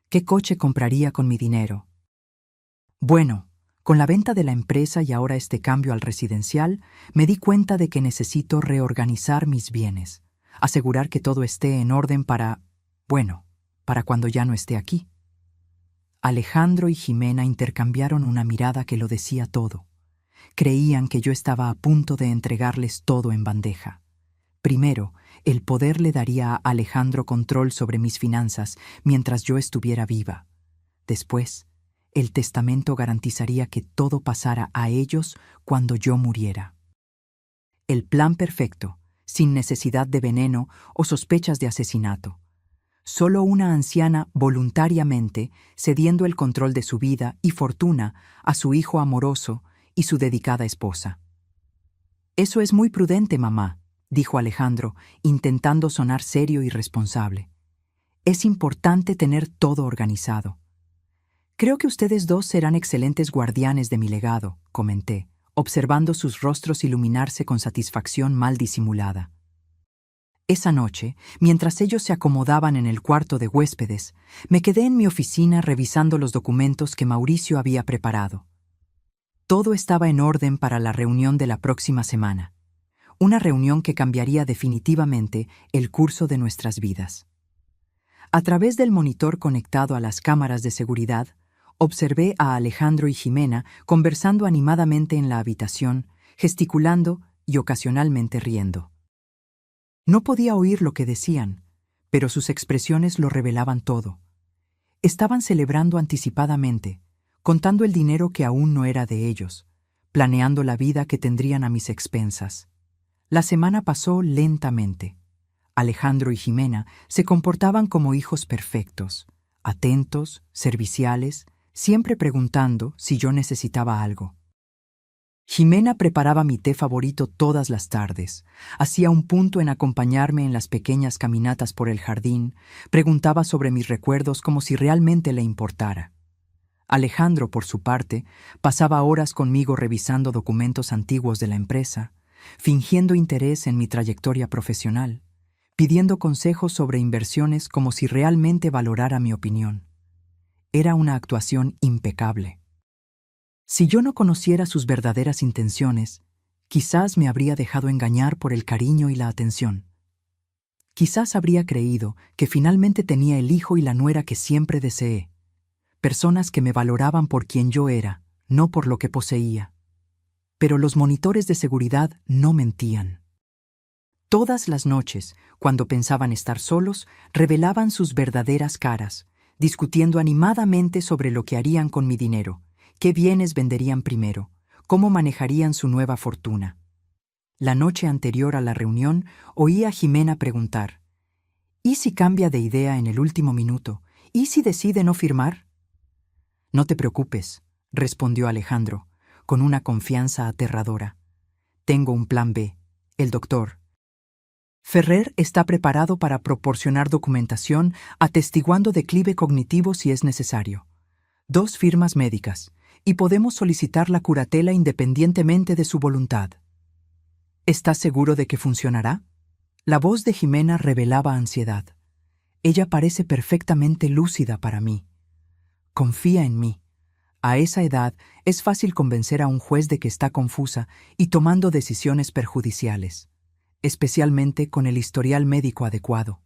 qué coche compraría con mi dinero. Bueno, con la venta de la empresa y ahora este cambio al residencial, me di cuenta de que necesito reorganizar mis bienes, asegurar que todo esté en orden para cuando ya no esté aquí. Alejandro y Jimena intercambiaron una mirada que lo decía todo. Creían que yo estaba a punto de entregarles todo en bandeja. Primero, el poder le daría a Alejandro control sobre mis finanzas mientras yo estuviera viva. Después, el testamento garantizaría que todo pasara a ellos cuando yo muriera. El plan perfecto, sin necesidad de veneno o sospechas de asesinato. Solo una anciana voluntariamente cediendo el control de su vida y fortuna a su hijo amoroso y su dedicada esposa. «Eso es muy prudente, mamá», dijo Alejandro, intentando sonar serio y responsable. «Es importante tener todo organizado». «Creo que ustedes dos serán excelentes guardianes de mi legado», comenté, observando sus rostros iluminarse con satisfacción mal disimulada. Esa noche, mientras ellos se acomodaban en el cuarto de huéspedes, me quedé en mi oficina revisando los documentos que Mauricio había preparado. Todo estaba en orden para la reunión de la próxima semana, una reunión que cambiaría definitivamente el curso de nuestras vidas. A través del monitor conectado a las cámaras de seguridad, observé a Alejandro y Jimena conversando animadamente en la habitación, gesticulando y ocasionalmente riendo. No podía oír lo que decían, pero sus expresiones lo revelaban todo. Estaban celebrando anticipadamente, contando el dinero que aún no era de ellos, planeando la vida que tendrían a mis expensas. La semana pasó lentamente. Alejandro y Jimena se comportaban como hijos perfectos, atentos, serviciales, siempre preguntando si yo necesitaba algo. Jimena preparaba mi té favorito todas las tardes, hacía un punto en acompañarme en las pequeñas caminatas por el jardín, preguntaba sobre mis recuerdos como si realmente le importara. Alejandro, por su parte, pasaba horas conmigo revisando documentos antiguos de la empresa, fingiendo interés en mi trayectoria profesional, pidiendo consejos sobre inversiones como si realmente valorara mi opinión. Era una actuación impecable. Si yo no conociera sus verdaderas intenciones, quizás me habría dejado engañar por el cariño y la atención. Quizás habría creído que finalmente tenía el hijo y la nuera que siempre deseé, personas que me valoraban por quien yo era, no por lo que poseía. Pero los monitores de seguridad no mentían. Todas las noches, cuando pensaban estar solos, revelaban sus verdaderas caras, discutiendo animadamente sobre lo que harían con mi dinero, qué bienes venderían primero, cómo manejarían su nueva fortuna. La noche anterior a la reunión, oí a Jimena preguntar, ¿y si cambia de idea en el último minuto? ¿Y si decide no firmar? «No te preocupes», respondió Alejandro, con una confianza aterradora. «Tengo un plan B. El doctor Ferrer está preparado para proporcionar documentación atestiguando declive cognitivo si es necesario. 2 firmas médicas, y podemos solicitar la curatela independientemente de su voluntad». «¿Estás seguro de que funcionará?». La voz de Jimena revelaba ansiedad. Ella parece perfectamente lúcida para mí. Confía en mí. A esa edad es fácil convencer a un juez de que está confusa y tomando decisiones perjudiciales, especialmente con el historial médico adecuado.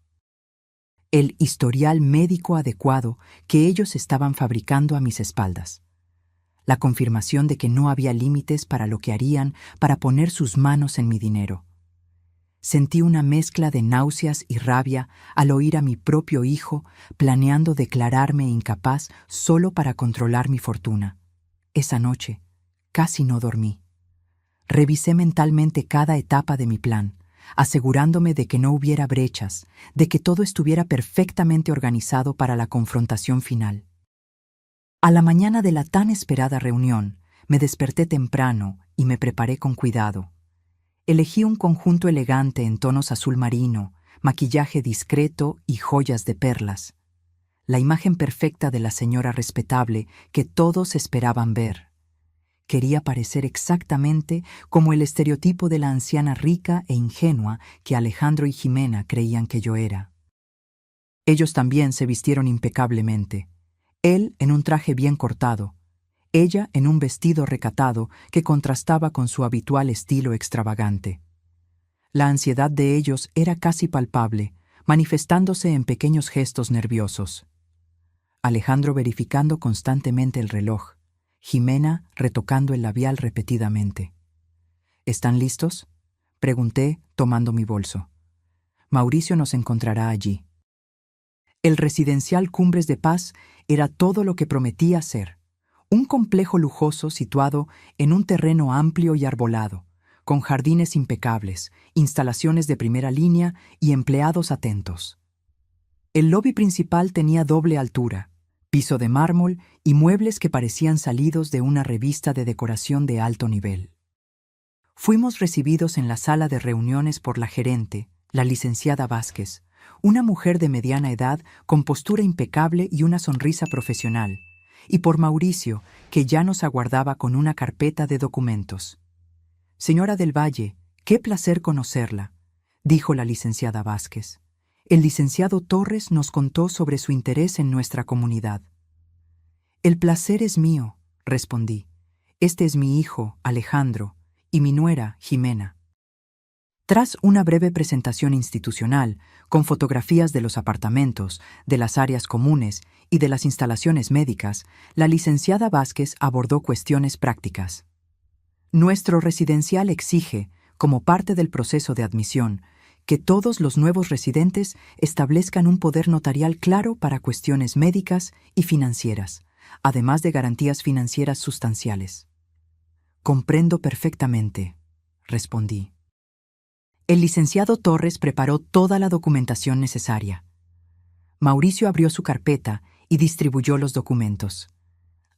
El historial médico adecuado que ellos estaban fabricando a mis espaldas. La confirmación de que no había límites para lo que harían para poner sus manos en mi dinero. Sentí una mezcla de náuseas y rabia al oír a mi propio hijo planeando declararme incapaz solo para controlar mi fortuna. Esa noche, casi no dormí. Revisé mentalmente cada etapa de mi plan, asegurándome de que no hubiera brechas, de que todo estuviera perfectamente organizado para la confrontación final. A la mañana de la tan esperada reunión, me desperté temprano y me preparé con cuidado. Elegí un conjunto elegante en tonos azul marino, maquillaje discreto y joyas de perlas. La imagen perfecta de la señora respetable que todos esperaban ver. Quería parecer exactamente como el estereotipo de la anciana rica e ingenua que Alejandro y Jimena creían que yo era. Ellos también se vistieron impecablemente. Él en un traje bien cortado, ella en un vestido recatado que contrastaba con su habitual estilo extravagante. La ansiedad de ellos era casi palpable, manifestándose en pequeños gestos nerviosos. Alejandro verificando constantemente el reloj, Jimena retocando el labial repetidamente. ¿Están listos?, pregunté, tomando mi bolso. Mauricio nos encontrará allí. El residencial Cumbres de Paz era todo lo que prometía ser. Un complejo lujoso situado en un terreno amplio y arbolado, con jardines impecables, instalaciones de primera línea y empleados atentos. El lobby principal tenía doble altura, piso de mármol y muebles que parecían salidos de una revista de decoración de alto nivel. Fuimos recibidos en la sala de reuniones por la gerente, la licenciada Vázquez, una mujer de mediana edad con postura impecable y una sonrisa profesional, y por Mauricio, que ya nos aguardaba con una carpeta de documentos. «Señora del Valle, qué placer conocerla», dijo la licenciada Vázquez. «El licenciado Torres nos contó sobre su interés en nuestra comunidad». «El placer es mío», respondí. «Este es mi hijo, Alejandro, y mi nuera, Jimena». Tras una breve presentación institucional, con fotografías de los apartamentos, de las áreas comunes y de las instalaciones médicas, la licenciada Vázquez abordó cuestiones prácticas. Nuestro residencial exige, como parte del proceso de admisión, que todos los nuevos residentes establezcan un poder notarial claro para cuestiones médicas y financieras, además de garantías financieras sustanciales. «Comprendo perfectamente», respondí. El licenciado Torres preparó toda la documentación necesaria. Mauricio abrió su carpeta y distribuyó los documentos.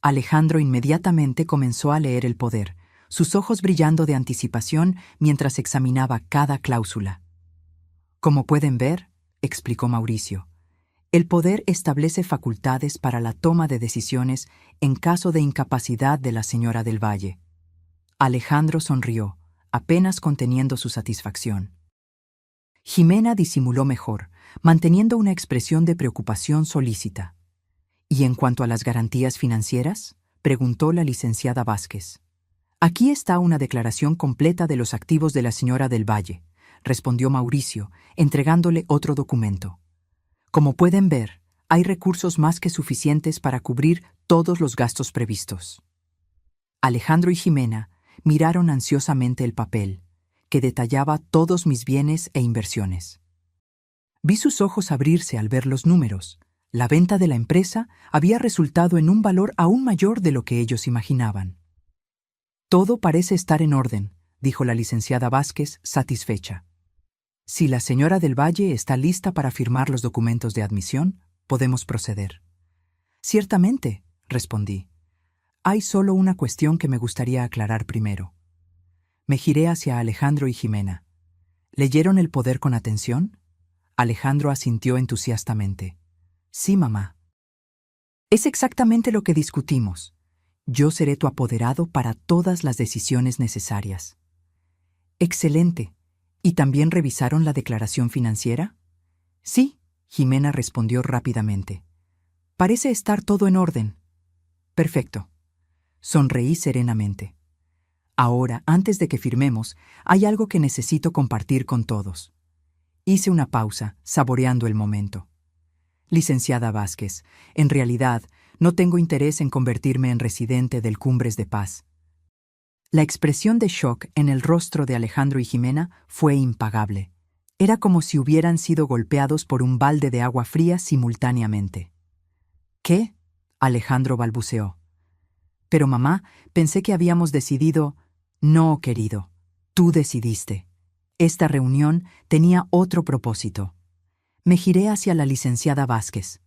Alejandro inmediatamente comenzó a leer el poder, sus ojos brillando de anticipación mientras examinaba cada cláusula. «Como pueden ver», explicó Mauricio, «el poder establece facultades para la toma de decisiones en caso de incapacidad de la señora del Valle». Alejandro sonrió, apenas conteniendo su satisfacción. Jimena disimuló mejor, manteniendo una expresión de preocupación solícita. «¿Y en cuanto a las garantías financieras?», preguntó la licenciada Vázquez. «Aquí está una declaración completa de los activos de la señora del Valle», respondió Mauricio, entregándole otro documento. «Como pueden ver, hay recursos más que suficientes para cubrir todos los gastos previstos». Alejandro y Jimena miraron ansiosamente el papel, que detallaba todos mis bienes e inversiones. Vi sus ojos abrirse al ver los números. La venta de la empresa había resultado en un valor aún mayor de lo que ellos imaginaban. «Todo parece estar en orden», dijo la licenciada Vázquez, satisfecha. «Si la señora del Valle está lista para firmar los documentos de admisión, podemos proceder». «Ciertamente», respondí. «Hay solo una cuestión que me gustaría aclarar primero». Me giré hacia Alejandro y Jimena. ¿Leyeron el poder con atención? Alejandro asintió entusiastamente. «Sí, mamá». «Es exactamente lo que discutimos. Yo seré tu apoderado para todas las decisiones necesarias». «Excelente. ¿Y también revisaron la declaración financiera?» «Sí», Jimena respondió rápidamente. «Parece estar todo en orden». «Perfecto». Sonreí serenamente. «Ahora, antes de que firmemos, hay algo que necesito compartir con todos». Hice una pausa, saboreando el momento. «Licenciada Vázquez, en realidad, no tengo interés en convertirme en residente del Cumbres de Paz». La expresión de shock en el rostro de Alejandro y Jimena fue impagable. Era como si hubieran sido golpeados por un balde de agua fría simultáneamente. «¿Qué?», Alejandro balbuceó. «Pero mamá, pensé que habíamos decidido». «No, querido, tú decidiste. Esta reunión tenía otro propósito. Me giré hacia la licenciada Vázquez.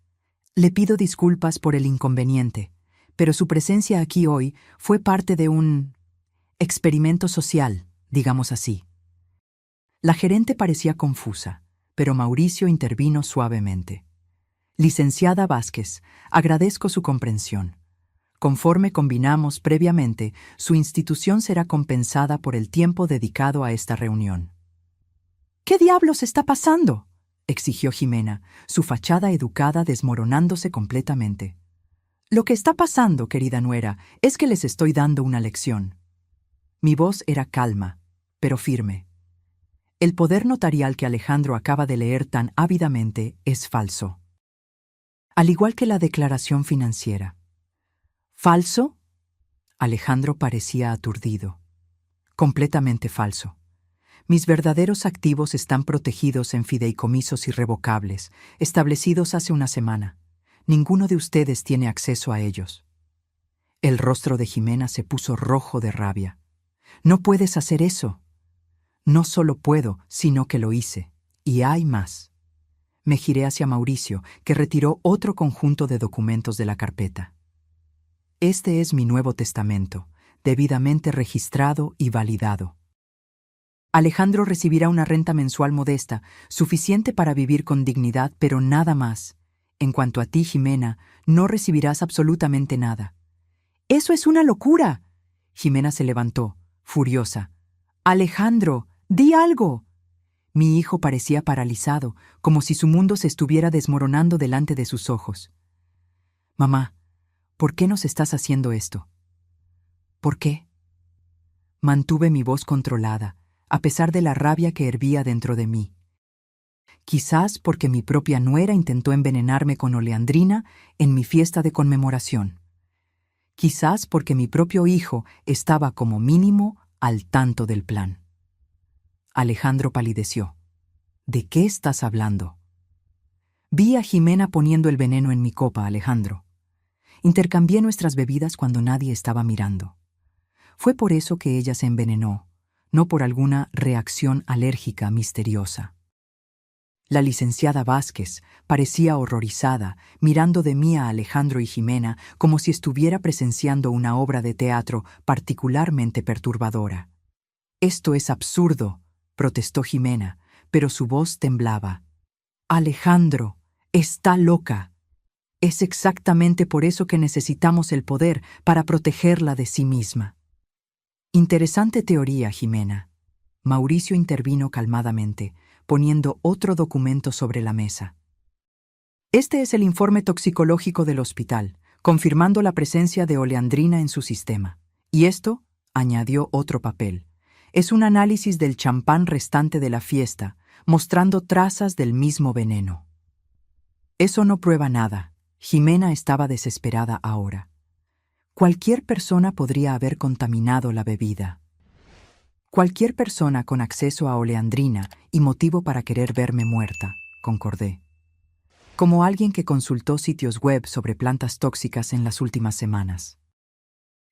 Le pido disculpas por el inconveniente, pero su presencia aquí hoy fue parte de un experimento social, digamos así. La gerente parecía confusa, pero Mauricio intervino suavemente. Licenciada Vázquez, agradezco su comprensión. Conforme combinamos previamente, su institución será compensada por el tiempo dedicado a esta reunión. ¿Qué diablos está pasando?, exigió Jimena, su fachada educada desmoronándose completamente. Lo que está pasando, querida nuera, es que les estoy dando una lección. Mi voz era calma, pero firme. El poder notarial que Alejandro acaba de leer tan ávidamente es falso. Al igual que la declaración financiera. ¿Falso? Alejandro parecía aturdido. Completamente falso. Mis verdaderos activos están protegidos en fideicomisos irrevocables, establecidos hace una semana. Ninguno de ustedes tiene acceso a ellos. El rostro de Jimena se puso rojo de rabia. No puedes hacer eso. No solo puedo, sino que lo hice. Y hay más. Me giré hacia Mauricio, que retiró otro conjunto de documentos de la carpeta. Este es mi nuevo testamento, debidamente registrado y validado. Alejandro recibirá una renta mensual modesta, suficiente para vivir con dignidad, pero nada más. En cuanto a ti, Jimena, no recibirás absolutamente nada. ¡Eso es una locura! Jimena se levantó, furiosa. Alejandro, di algo. Mi hijo parecía paralizado, como si su mundo se estuviera desmoronando delante de sus ojos. Mamá, ¿por qué nos estás haciendo esto? ¿Por qué? Mantuve mi voz controlada, a pesar de la rabia que hervía dentro de mí. Quizás porque mi propia nuera intentó envenenarme con oleandrina en mi fiesta de conmemoración. Quizás porque mi propio hijo estaba como mínimo al tanto del plan. Alejandro palideció. ¿De qué estás hablando? Vi a Jimena poniendo el veneno en mi copa, Alejandro. Intercambié nuestras bebidas cuando nadie estaba mirando. Fue por eso que ella se envenenó, no por alguna reacción alérgica misteriosa. La licenciada Vázquez parecía horrorizada, mirando de mí a Alejandro y Jimena como si estuviera presenciando una obra de teatro particularmente perturbadora. «Esto es absurdo», protestó Jimena, pero su voz temblaba. «Alejandro, está loca. Es exactamente por eso que necesitamos el poder para protegerla de sí misma». Interesante teoría, Jimena. Mauricio intervino calmadamente, poniendo otro documento sobre la mesa. Este es el informe toxicológico del hospital, confirmando la presencia de oleandrina en su sistema. Y esto, añadió otro papel, es un análisis del champán restante de la fiesta, mostrando trazas del mismo veneno. Eso no prueba nada. Jimena estaba desesperada ahora. Cualquier persona podría haber contaminado la bebida. Cualquier persona con acceso a oleandrina y motivo para querer verme muerta, concordé. Como alguien que consultó sitios web sobre plantas tóxicas en las últimas semanas.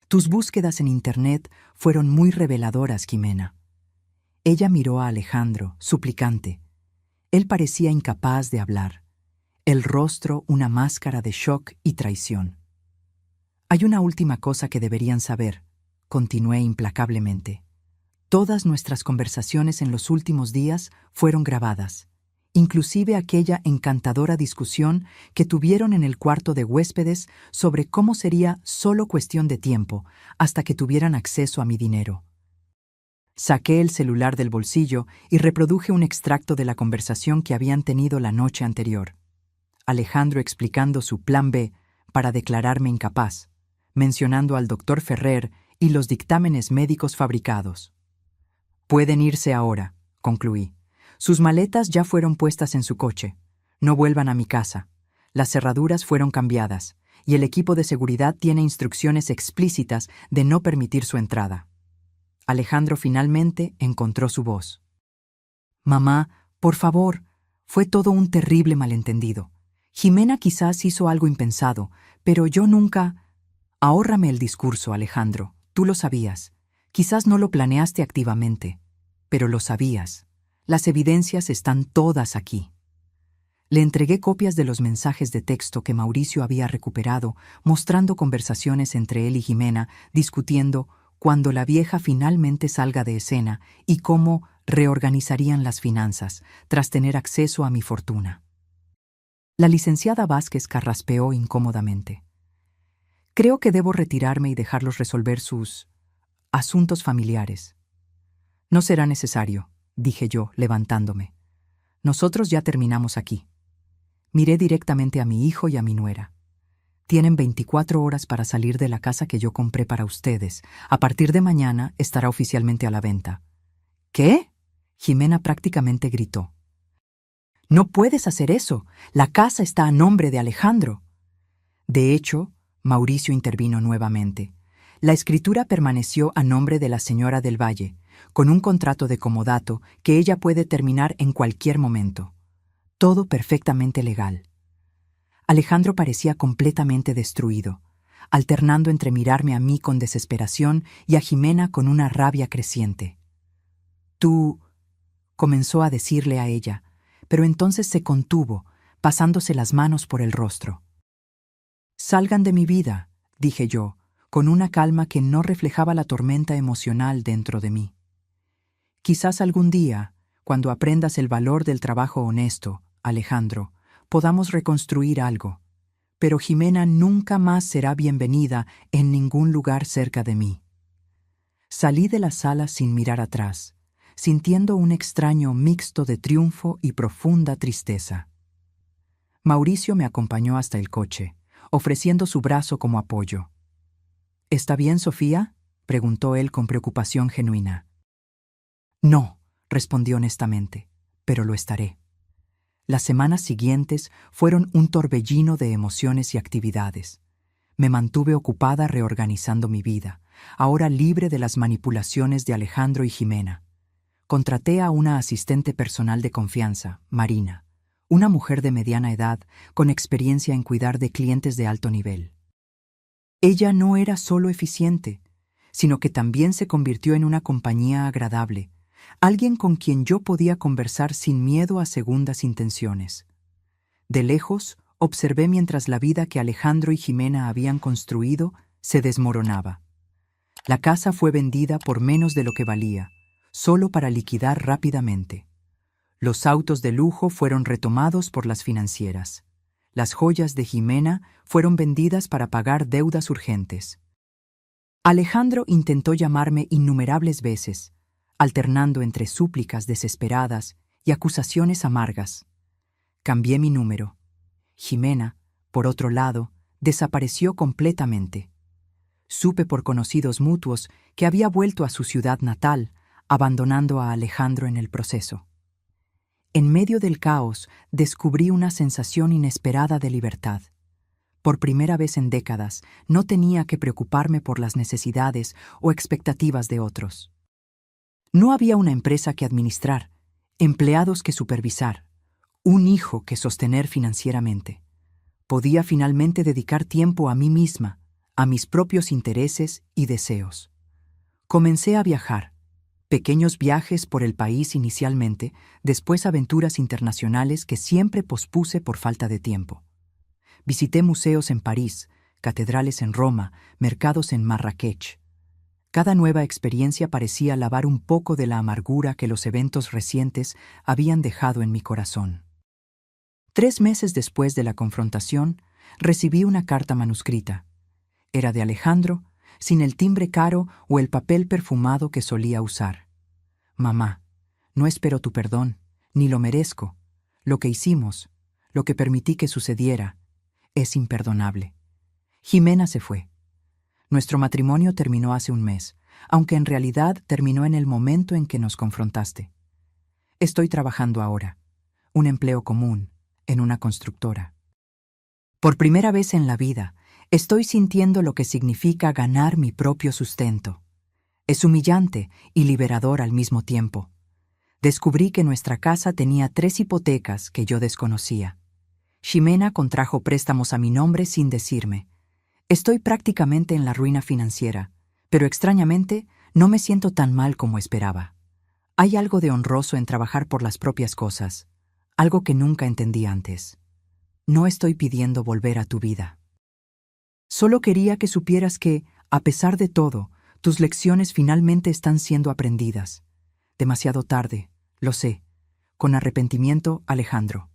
Tus búsquedas en Internet fueron muy reveladoras, Jimena. Ella miró a Alejandro, suplicante. Él parecía incapaz de hablar. El rostro una máscara de shock y traición. Hay una última cosa que deberían saber, continué implacablemente. Todas nuestras conversaciones en los últimos días fueron grabadas, inclusive aquella encantadora discusión que tuvieron en el cuarto de huéspedes sobre cómo sería solo cuestión de tiempo hasta que tuvieran acceso a mi dinero. Saqué el celular del bolsillo y reproduje un extracto de la conversación que habían tenido la noche anterior. Alejandro explicando su plan B para declararme incapaz, mencionando al doctor Ferrer y los dictámenes médicos fabricados. Pueden irse ahora, concluí. Sus maletas ya fueron puestas en su coche. No vuelvan a mi casa. Las cerraduras fueron cambiadas, y el equipo de seguridad tiene instrucciones explícitas de no permitir su entrada. Alejandro finalmente encontró su voz. Mamá, por favor, fue todo un terrible malentendido. Jimena quizás hizo algo impensado, pero yo nunca... Ahórrame el discurso, Alejandro. Tú lo sabías. Quizás no lo planeaste activamente. Pero lo sabías. Las evidencias están todas aquí. Le entregué copias de los mensajes de texto que Mauricio había recuperado, mostrando conversaciones entre él y Jimena, discutiendo cuándo la vieja finalmente salga de escena y cómo reorganizarían las finanzas, tras tener acceso a mi fortuna. La licenciada Vázquez carraspeó incómodamente. Creo que debo retirarme y dejarlos resolver sus asuntos familiares. No será necesario, dije yo, levantándome. Nosotros ya terminamos aquí. Miré directamente a mi hijo y a mi nuera. Tienen 24 horas para salir de la casa que yo compré para ustedes. A partir de mañana estará oficialmente a la venta. ¿Qué? Jimena prácticamente gritó. No puedes hacer eso. La casa está a nombre de Alejandro. De hecho, Mauricio intervino nuevamente. La escritura permaneció a nombre de la señora del Valle, con un contrato de comodato que ella puede terminar en cualquier momento. Todo perfectamente legal. Alejandro parecía completamente destruido, alternando entre mirarme a mí con desesperación y a Jimena con una rabia creciente. Tú, comenzó a decirle a ella, pero entonces se contuvo, pasándose las manos por el rostro. Salgan de mi vida, dije yo, con una calma que no reflejaba la tormenta emocional dentro de mí. Quizás algún día, cuando aprendas el valor del trabajo honesto, Alejandro, podamos reconstruir algo, pero Jimena nunca más será bienvenida en ningún lugar cerca de mí. Salí de la sala sin mirar atrás, sintiendo un extraño mixto de triunfo y profunda tristeza. Mauricio me acompañó hasta el coche, ofreciendo su brazo como apoyo. ¿Está bien, Sofía?, preguntó él con preocupación genuina. No, respondí honestamente, pero lo estaré. Las semanas siguientes fueron un torbellino de emociones y actividades. Me mantuve ocupada reorganizando mi vida, ahora libre de las manipulaciones de Alejandro y Jimena. Contraté a una asistente personal de confianza, Marina, una mujer de mediana edad con experiencia en cuidar de clientes de alto nivel. Ella no era solo eficiente, sino que también se convirtió en una compañía agradable, alguien con quien yo podía conversar sin miedo a segundas intenciones. De lejos, observé mientras la vida que Alejandro y Jimena habían construido se desmoronaba. La casa fue vendida por menos de lo que valía, solo para liquidar rápidamente. Los autos de lujo fueron retomados por las financieras. Las joyas de Jimena fueron vendidas para pagar deudas urgentes. Alejandro intentó llamarme innumerables veces, alternando entre súplicas desesperadas y acusaciones amargas. Cambié mi número. Jimena, por otro lado, desapareció completamente. Supe por conocidos mutuos que había vuelto a su ciudad natal, abandonando a Alejandro en el proceso. En medio del caos, descubrí una sensación inesperada de libertad. Por primera vez en décadas, no tenía que preocuparme por las necesidades o expectativas de otros. No había una empresa que administrar, empleados que supervisar, un hijo que sostener financieramente. Podía finalmente dedicar tiempo a mí misma, a mis propios intereses y deseos. Comencé a viajar. Pequeños viajes por el país inicialmente, después aventuras internacionales que siempre pospuse por falta de tiempo. Visité museos en París, catedrales en Roma, mercados en Marrakech. Cada nueva experiencia parecía lavar un poco de la amargura que los eventos recientes habían dejado en mi corazón. 3 meses después de la confrontación, recibí una carta manuscrita. Era de Alejandro, sin el timbre caro o el papel perfumado que solía usar. Mamá, no espero tu perdón, ni lo merezco. Lo que hicimos, lo que permití que sucediera, es imperdonable. Jimena se fue. Nuestro matrimonio terminó hace un mes, aunque en realidad terminó en el momento en que nos confrontaste. Estoy trabajando ahora, un empleo común, en una constructora. Por primera vez en la vida, estoy sintiendo lo que significa ganar mi propio sustento. Es humillante y liberador al mismo tiempo. Descubrí que nuestra casa tenía 3 hipotecas que yo desconocía. Jimena contrajo préstamos a mi nombre sin decirme. Estoy prácticamente en la ruina financiera, pero extrañamente no me siento tan mal como esperaba. Hay algo de honroso en trabajar por las propias cosas, algo que nunca entendí antes. No estoy pidiendo volver a tu vida. Solo quería que supieras que, a pesar de todo, tus lecciones finalmente están siendo aprendidas. Demasiado tarde, lo sé. Con arrepentimiento, Alejandro.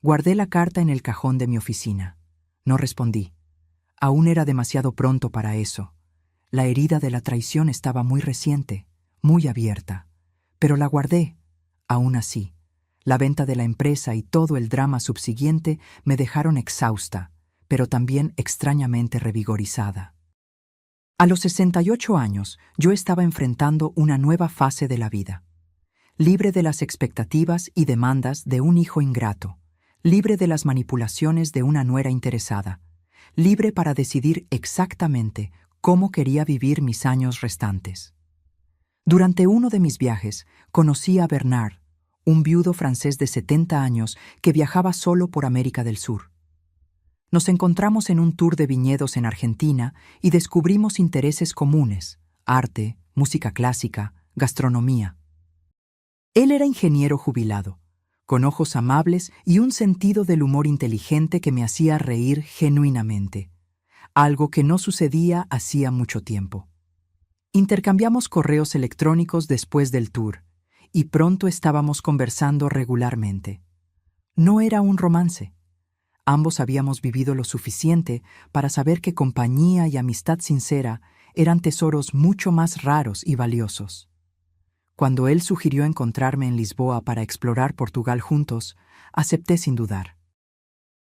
Guardé la carta en el cajón de mi oficina. No respondí. Aún era demasiado pronto para eso. La herida de la traición estaba muy reciente, muy abierta. Pero la guardé. Aún así, la venta de la empresa y todo el drama subsiguiente me dejaron exhausta, pero también extrañamente revigorizada. A los 68 años, yo estaba enfrentando una nueva fase de la vida. Libre de las expectativas y demandas de un hijo ingrato, libre de las manipulaciones de una nuera interesada, libre para decidir exactamente cómo quería vivir mis años restantes. Durante uno de mis viajes, conocí a Bernard, un viudo francés de 70 años que viajaba solo por América del Sur. Nos encontramos en un tour de viñedos en Argentina y descubrimos intereses comunes: arte, música clásica, gastronomía. Él era ingeniero jubilado, con ojos amables y un sentido del humor inteligente que me hacía reír genuinamente, algo que no sucedía hacía mucho tiempo. Intercambiamos correos electrónicos después del tour, y pronto estábamos conversando regularmente. No era un romance. Ambos habíamos vivido lo suficiente para saber que compañía y amistad sincera eran tesoros mucho más raros y valiosos. Cuando él sugirió encontrarme en Lisboa para explorar Portugal juntos, acepté sin dudar.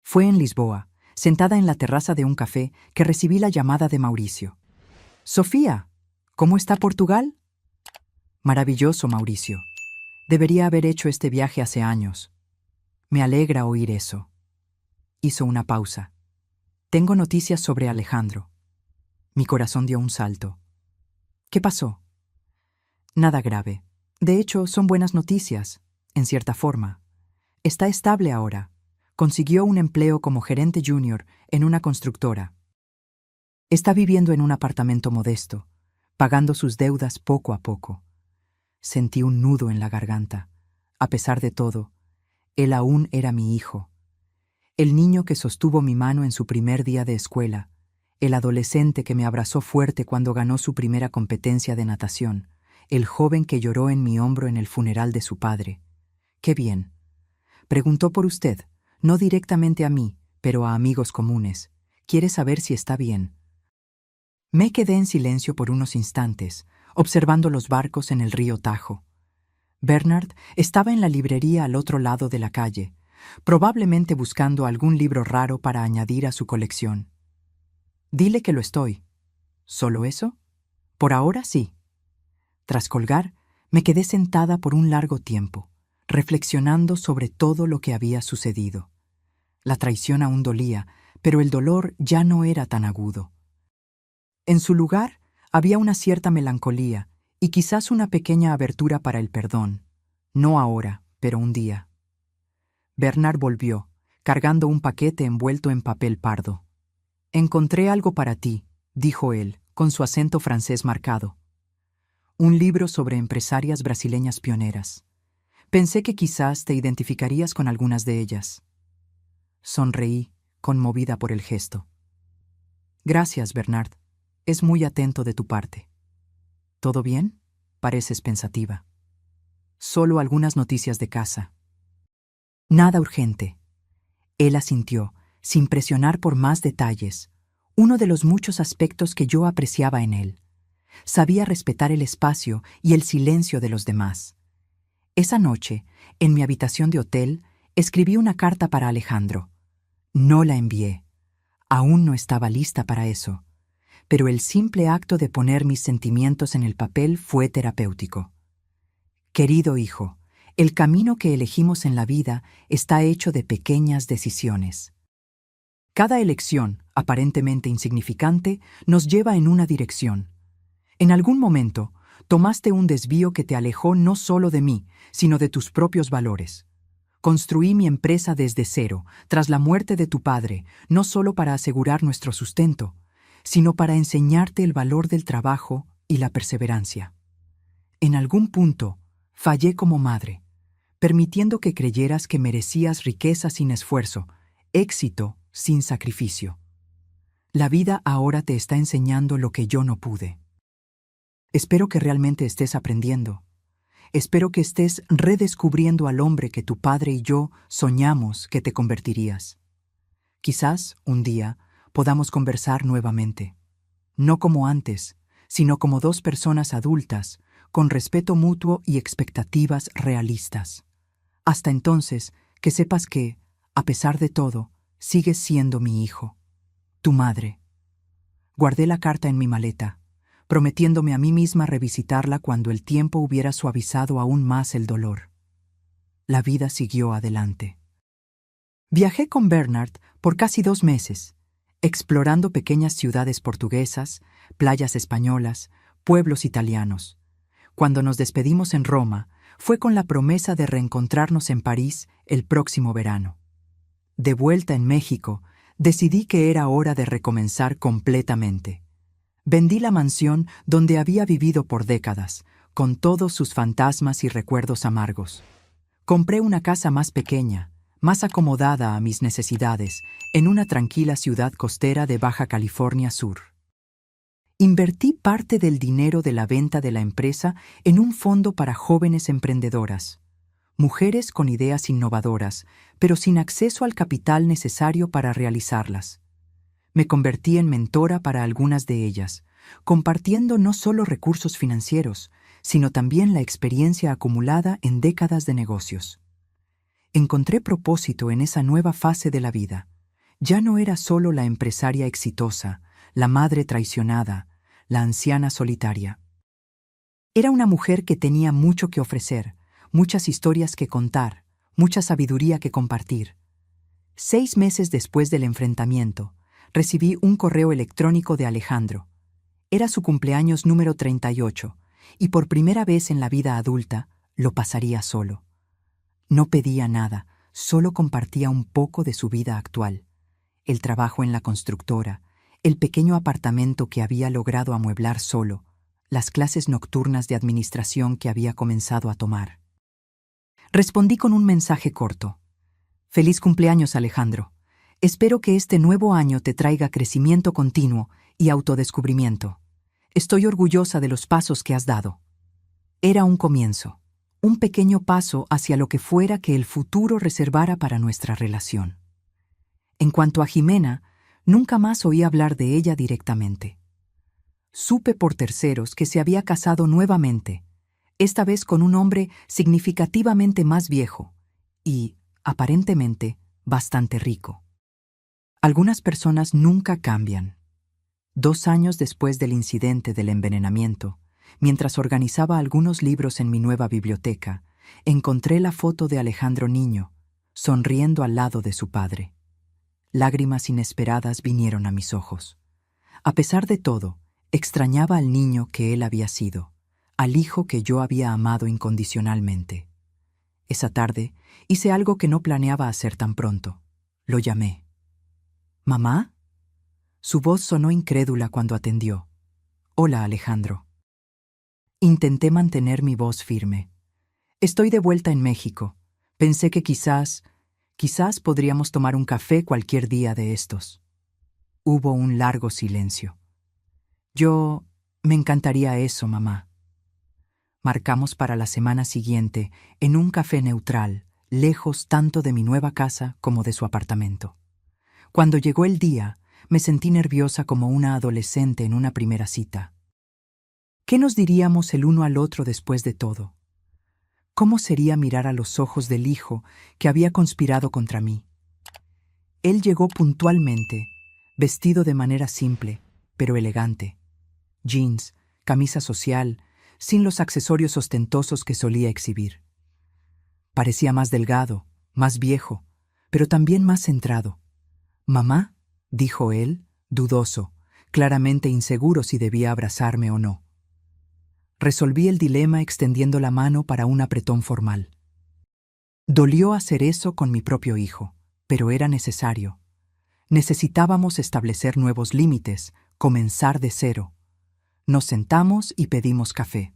Fue en Lisboa, sentada en la terraza de un café, que recibí la llamada de Mauricio. «Sofía, ¿cómo está Portugal?» «Maravilloso, Mauricio. Debería haber hecho este viaje hace años. Me alegra oír eso». Hizo una pausa. «Tengo noticias sobre Alejandro». Mi corazón dio un salto. «¿Qué pasó?» «Nada grave. De hecho, son buenas noticias, en cierta forma. Está estable ahora. Consiguió un empleo como gerente junior en una constructora. Está viviendo en un apartamento modesto, pagando sus deudas poco a poco». Sentí un nudo en la garganta. A pesar de todo, él aún era mi hijo. El niño que sostuvo mi mano en su primer día de escuela, el adolescente que me abrazó fuerte cuando ganó su primera competencia de natación, el joven que lloró en mi hombro en el funeral de su padre. «Qué bien». Preguntó por usted, no directamente a mí, pero a amigos comunes. Quiere saber si está bien. Me quedé en silencio por unos instantes, observando los barcos en el río Tajo. Bernard estaba en la librería al otro lado de la calle, probablemente buscando algún libro raro para añadir a su colección. «Dile que lo estoy». «¿Solo eso?» «Por ahora sí». Tras colgar, me quedé sentada por un largo tiempo, reflexionando sobre todo lo que había sucedido. La traición aún dolía, pero el dolor ya no era tan agudo. En su lugar había una cierta melancolía y quizás una pequeña abertura para el perdón. No ahora, pero un día. Bernard volvió, cargando un paquete envuelto en papel pardo. «Encontré algo para ti», dijo él, con su acento francés marcado. «Un libro sobre empresarias brasileñas pioneras. Pensé que quizás te identificarías con algunas de ellas». Sonreí, conmovida por el gesto. «Gracias, Bernard. Es muy atento de tu parte». «¿Todo bien?» Pareces pensativa. «Solo algunas noticias de casa». «Nada urgente». Él asintió, sin presionar por más detalles, uno de los muchos aspectos que yo apreciaba en él. Sabía respetar el espacio y el silencio de los demás. Esa noche, en mi habitación de hotel, escribí una carta para Alejandro. No la envié. Aún no estaba lista para eso. Pero el simple acto de poner mis sentimientos en el papel fue terapéutico. «Querido hijo, el camino que elegimos en la vida está hecho de pequeñas decisiones. Cada elección, aparentemente insignificante, nos lleva en una dirección. En algún momento, tomaste un desvío que te alejó no solo de mí, sino de tus propios valores. Construí mi empresa desde cero, tras la muerte de tu padre, no solo para asegurar nuestro sustento, sino para enseñarte el valor del trabajo y la perseverancia. En algún punto, Fallé como madre, permitiendo que creyeras que merecías riqueza sin esfuerzo, éxito sin sacrificio. La vida ahora te está enseñando lo que yo no pude. Espero que realmente estés aprendiendo. Espero que estés redescubriendo al hombre que tu padre y yo soñamos que te convertirías. Quizás, un día, podamos conversar nuevamente. No como antes, sino como dos personas adultas, con respeto mutuo y expectativas realistas. Hasta entonces, que sepas que, a pesar de todo, sigues siendo mi hijo, tu madre. Guardé la carta en mi maleta, prometiéndome a mí misma revisitarla cuando el tiempo hubiera suavizado aún más el dolor. La vida siguió adelante. Viajé con Bernard por casi 2 meses, explorando pequeñas ciudades portuguesas, playas españolas, pueblos italianos. Cuando nos despedimos en Roma, fue con la promesa de reencontrarnos en París el próximo verano. De vuelta en México, decidí que era hora de recomenzar completamente. Vendí la mansión donde había vivido por décadas, con todos sus fantasmas y recuerdos amargos. Compré una casa más pequeña, más acomodada a mis necesidades, en una tranquila ciudad costera de Baja California Sur. Invertí parte del dinero de la venta de la empresa en un fondo para jóvenes emprendedoras, mujeres con ideas innovadoras, pero sin acceso al capital necesario para realizarlas. Me convertí en mentora para algunas de ellas, compartiendo no solo recursos financieros, sino también la experiencia acumulada en décadas de negocios. Encontré propósito en esa nueva fase de la vida. Ya no era solo la empresaria exitosa, la madre traicionada, la anciana solitaria. Era una mujer que tenía mucho que ofrecer, muchas historias que contar, mucha sabiduría que compartir. 6 meses después del enfrentamiento, recibí un correo electrónico de Alejandro. Era su cumpleaños número 38, y por primera vez en la vida adulta lo pasaría solo. No pedía nada, solo compartía un poco de su vida actual. El trabajo en la constructora, el pequeño apartamento que había logrado amueblar solo, las clases nocturnas de administración que había comenzado a tomar. Respondí con un mensaje corto. Feliz cumpleaños, Alejandro. Espero que este nuevo año te traiga crecimiento continuo y autodescubrimiento. Estoy orgullosa de los pasos que has dado. Era un comienzo, un pequeño paso hacia lo que fuera que el futuro reservara para nuestra relación. En cuanto a Jimena, nunca más oí hablar de ella directamente. Supe por terceros que se había casado nuevamente, esta vez con un hombre significativamente más viejo y, aparentemente, bastante rico. Algunas personas nunca cambian. 2 años después del incidente del envenenamiento, mientras organizaba algunos libros en mi nueva biblioteca, encontré la foto de Alejandro niño, sonriendo al lado de su padre. Lágrimas inesperadas vinieron a mis ojos. A pesar de todo, extrañaba al niño que él había sido, al hijo que yo había amado incondicionalmente. Esa tarde hice algo que no planeaba hacer tan pronto. Lo llamé. ¿Mamá? Su voz sonó incrédula cuando atendió. Hola, Alejandro. Intenté mantener mi voz firme. Estoy de vuelta en México. Pensé que quizás podríamos tomar un café cualquier día de estos. Hubo un largo silencio. Me encantaría eso, mamá. Marcamos para la semana siguiente en un café neutral, lejos tanto de mi nueva casa como de su apartamento. Cuando llegó el día, me sentí nerviosa como una adolescente en una primera cita. ¿Qué nos diríamos el uno al otro después de todo? ¿Cómo sería mirar a los ojos del hijo que había conspirado contra mí? Él llegó puntualmente, vestido de manera simple, pero elegante. Jeans, camisa social, sin los accesorios ostentosos que solía exhibir. Parecía más delgado, más viejo, pero también más centrado. «Mamá», dijo él, dudoso, claramente inseguro si debía abrazarme o no. Resolví el dilema extendiendo la mano para un apretón formal. Dolió hacer eso con mi propio hijo, pero era necesario. Necesitábamos establecer nuevos límites, comenzar de cero. Nos sentamos y pedimos café.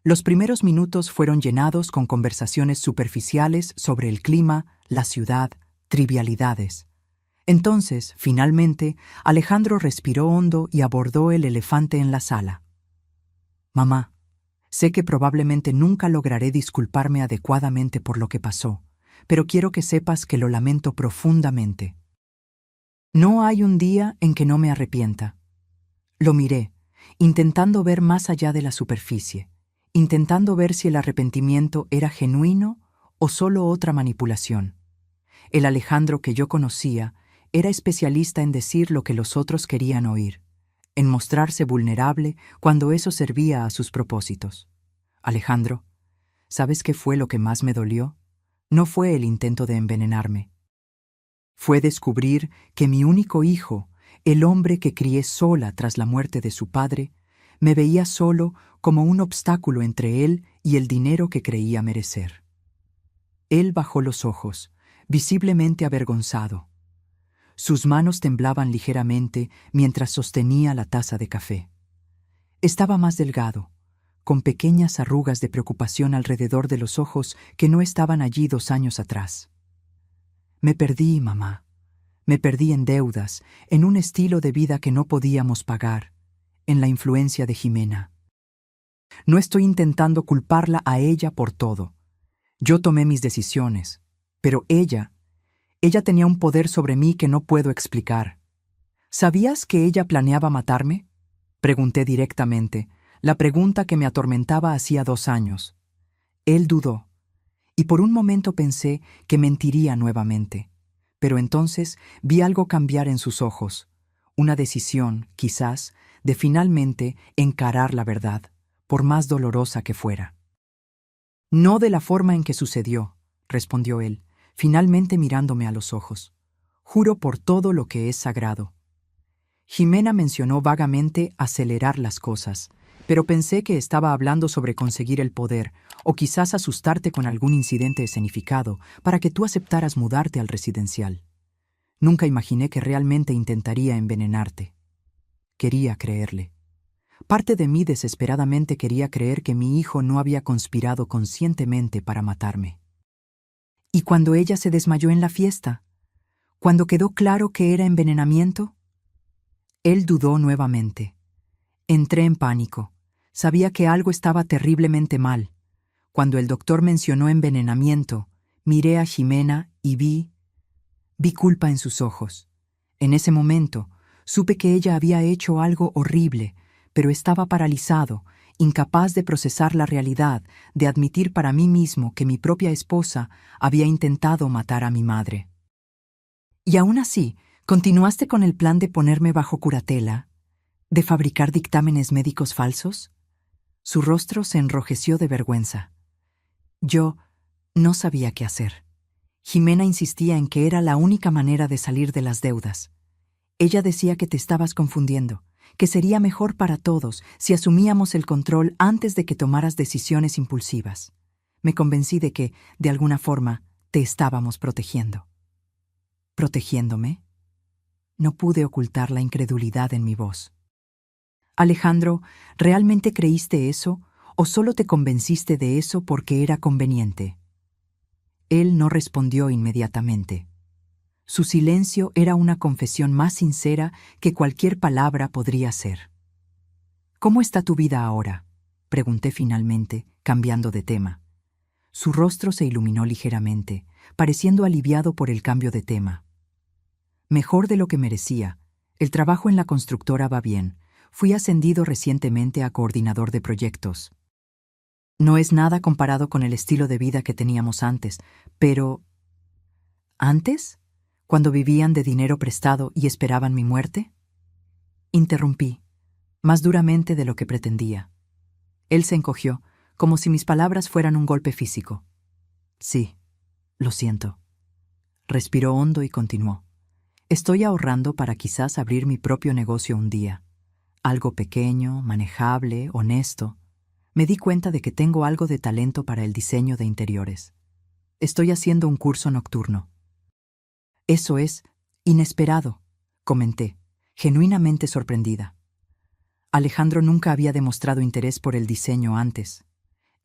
Los primeros minutos fueron llenados con conversaciones superficiales sobre el clima, la ciudad, trivialidades. Entonces, finalmente, Alejandro respiró hondo y abordó el elefante en la sala. «Mamá, sé que probablemente nunca lograré disculparme adecuadamente por lo que pasó, pero quiero que sepas que lo lamento profundamente. No hay un día en que no me arrepienta». Lo miré, intentando ver más allá de la superficie, intentando ver si el arrepentimiento era genuino o solo otra manipulación. El Alejandro que yo conocía era especialista en decir lo que los otros querían oír, en mostrarse vulnerable cuando eso servía a sus propósitos. Alejandro, ¿sabes qué fue lo que más me dolió? No fue el intento de envenenarme. Fue descubrir que mi único hijo, el hombre que crié sola tras la muerte de su padre, me veía solo como un obstáculo entre él y el dinero que creía merecer. Él bajó los ojos, visiblemente avergonzado. Sus manos temblaban ligeramente mientras sostenía la taza de café. Estaba más delgado, con pequeñas arrugas de preocupación alrededor de los ojos que no estaban allí 2 años atrás. Me perdí, mamá. Me perdí en deudas, en un estilo de vida que no podíamos pagar, en la influencia de Jimena. No estoy intentando culparla a ella por todo. Yo tomé mis decisiones, pero ella tenía un poder sobre mí que no puedo explicar. ¿Sabías que ella planeaba matarme? Pregunté directamente, la pregunta que me atormentaba hacía 2 años. Él dudó, y por un momento pensé que mentiría nuevamente. Pero entonces vi algo cambiar en sus ojos, una decisión, quizás, de finalmente encarar la verdad, por más dolorosa que fuera. «No de la forma en que sucedió», respondió él, finalmente mirándome a los ojos. «Juro por todo lo que es sagrado». Jimena mencionó vagamente acelerar las cosas, pero pensé que estaba hablando sobre conseguir el poder, o quizás asustarte con algún incidente escenificado para que tú aceptaras mudarte al residencial. Nunca imaginé que realmente intentaría envenenarte. Quería creerle. Parte de mí desesperadamente quería creer que mi hijo no había conspirado conscientemente para matarme. ¿Y cuando ella se desmayó en la fiesta? ¿Cuando quedó claro que era envenenamiento? Él dudó nuevamente. Entré en pánico. Sabía que algo estaba terriblemente mal. Cuando el doctor mencionó envenenamiento, miré a Jimena y vi culpa en sus ojos. En ese momento, supe que ella había hecho algo horrible, pero estaba paralizado, incapaz de procesar la realidad, de admitir para mí mismo que mi propia esposa había intentado matar a mi madre. «Y aún así, ¿continuaste con el plan de ponerme bajo curatela? ¿De fabricar dictámenes médicos falsos?» Su rostro se enrojeció de vergüenza. Yo no sabía qué hacer. Jimena insistía en que era la única manera de salir de las deudas. Ella decía que te estabas confundiendo, que sería mejor para todos si asumíamos el control antes de que tomaras decisiones impulsivas. Me convencí de que, de alguna forma, te estábamos protegiendo. ¿Protegiéndome? No pude ocultar la incredulidad en mi voz. Alejandro, ¿realmente creíste eso o solo te convenciste de eso porque era conveniente? Él no respondió inmediatamente. Su silencio era una confesión más sincera que cualquier palabra podría ser. «¿Cómo está tu vida ahora?», pregunté finalmente, cambiando de tema. Su rostro se iluminó ligeramente, pareciendo aliviado por el cambio de tema. «Mejor de lo que merecía. El trabajo en la constructora va bien. Fui ascendido recientemente a coordinador de proyectos. No es nada comparado con el estilo de vida que teníamos antes, pero... ¿Antes? ¿Cuando vivían de dinero prestado y esperaban mi muerte?» Interrumpí, más duramente de lo que pretendía. Él se encogió, como si mis palabras fueran un golpe físico. «Sí, lo siento». Respiró hondo y continuó. «Estoy ahorrando para quizás abrir mi propio negocio un día. Algo pequeño, manejable, honesto. Me di cuenta de que tengo algo de talento para el diseño de interiores. Estoy haciendo un curso nocturno». «Eso es inesperado», comenté, genuinamente sorprendida. Alejandro nunca había demostrado interés por el diseño antes.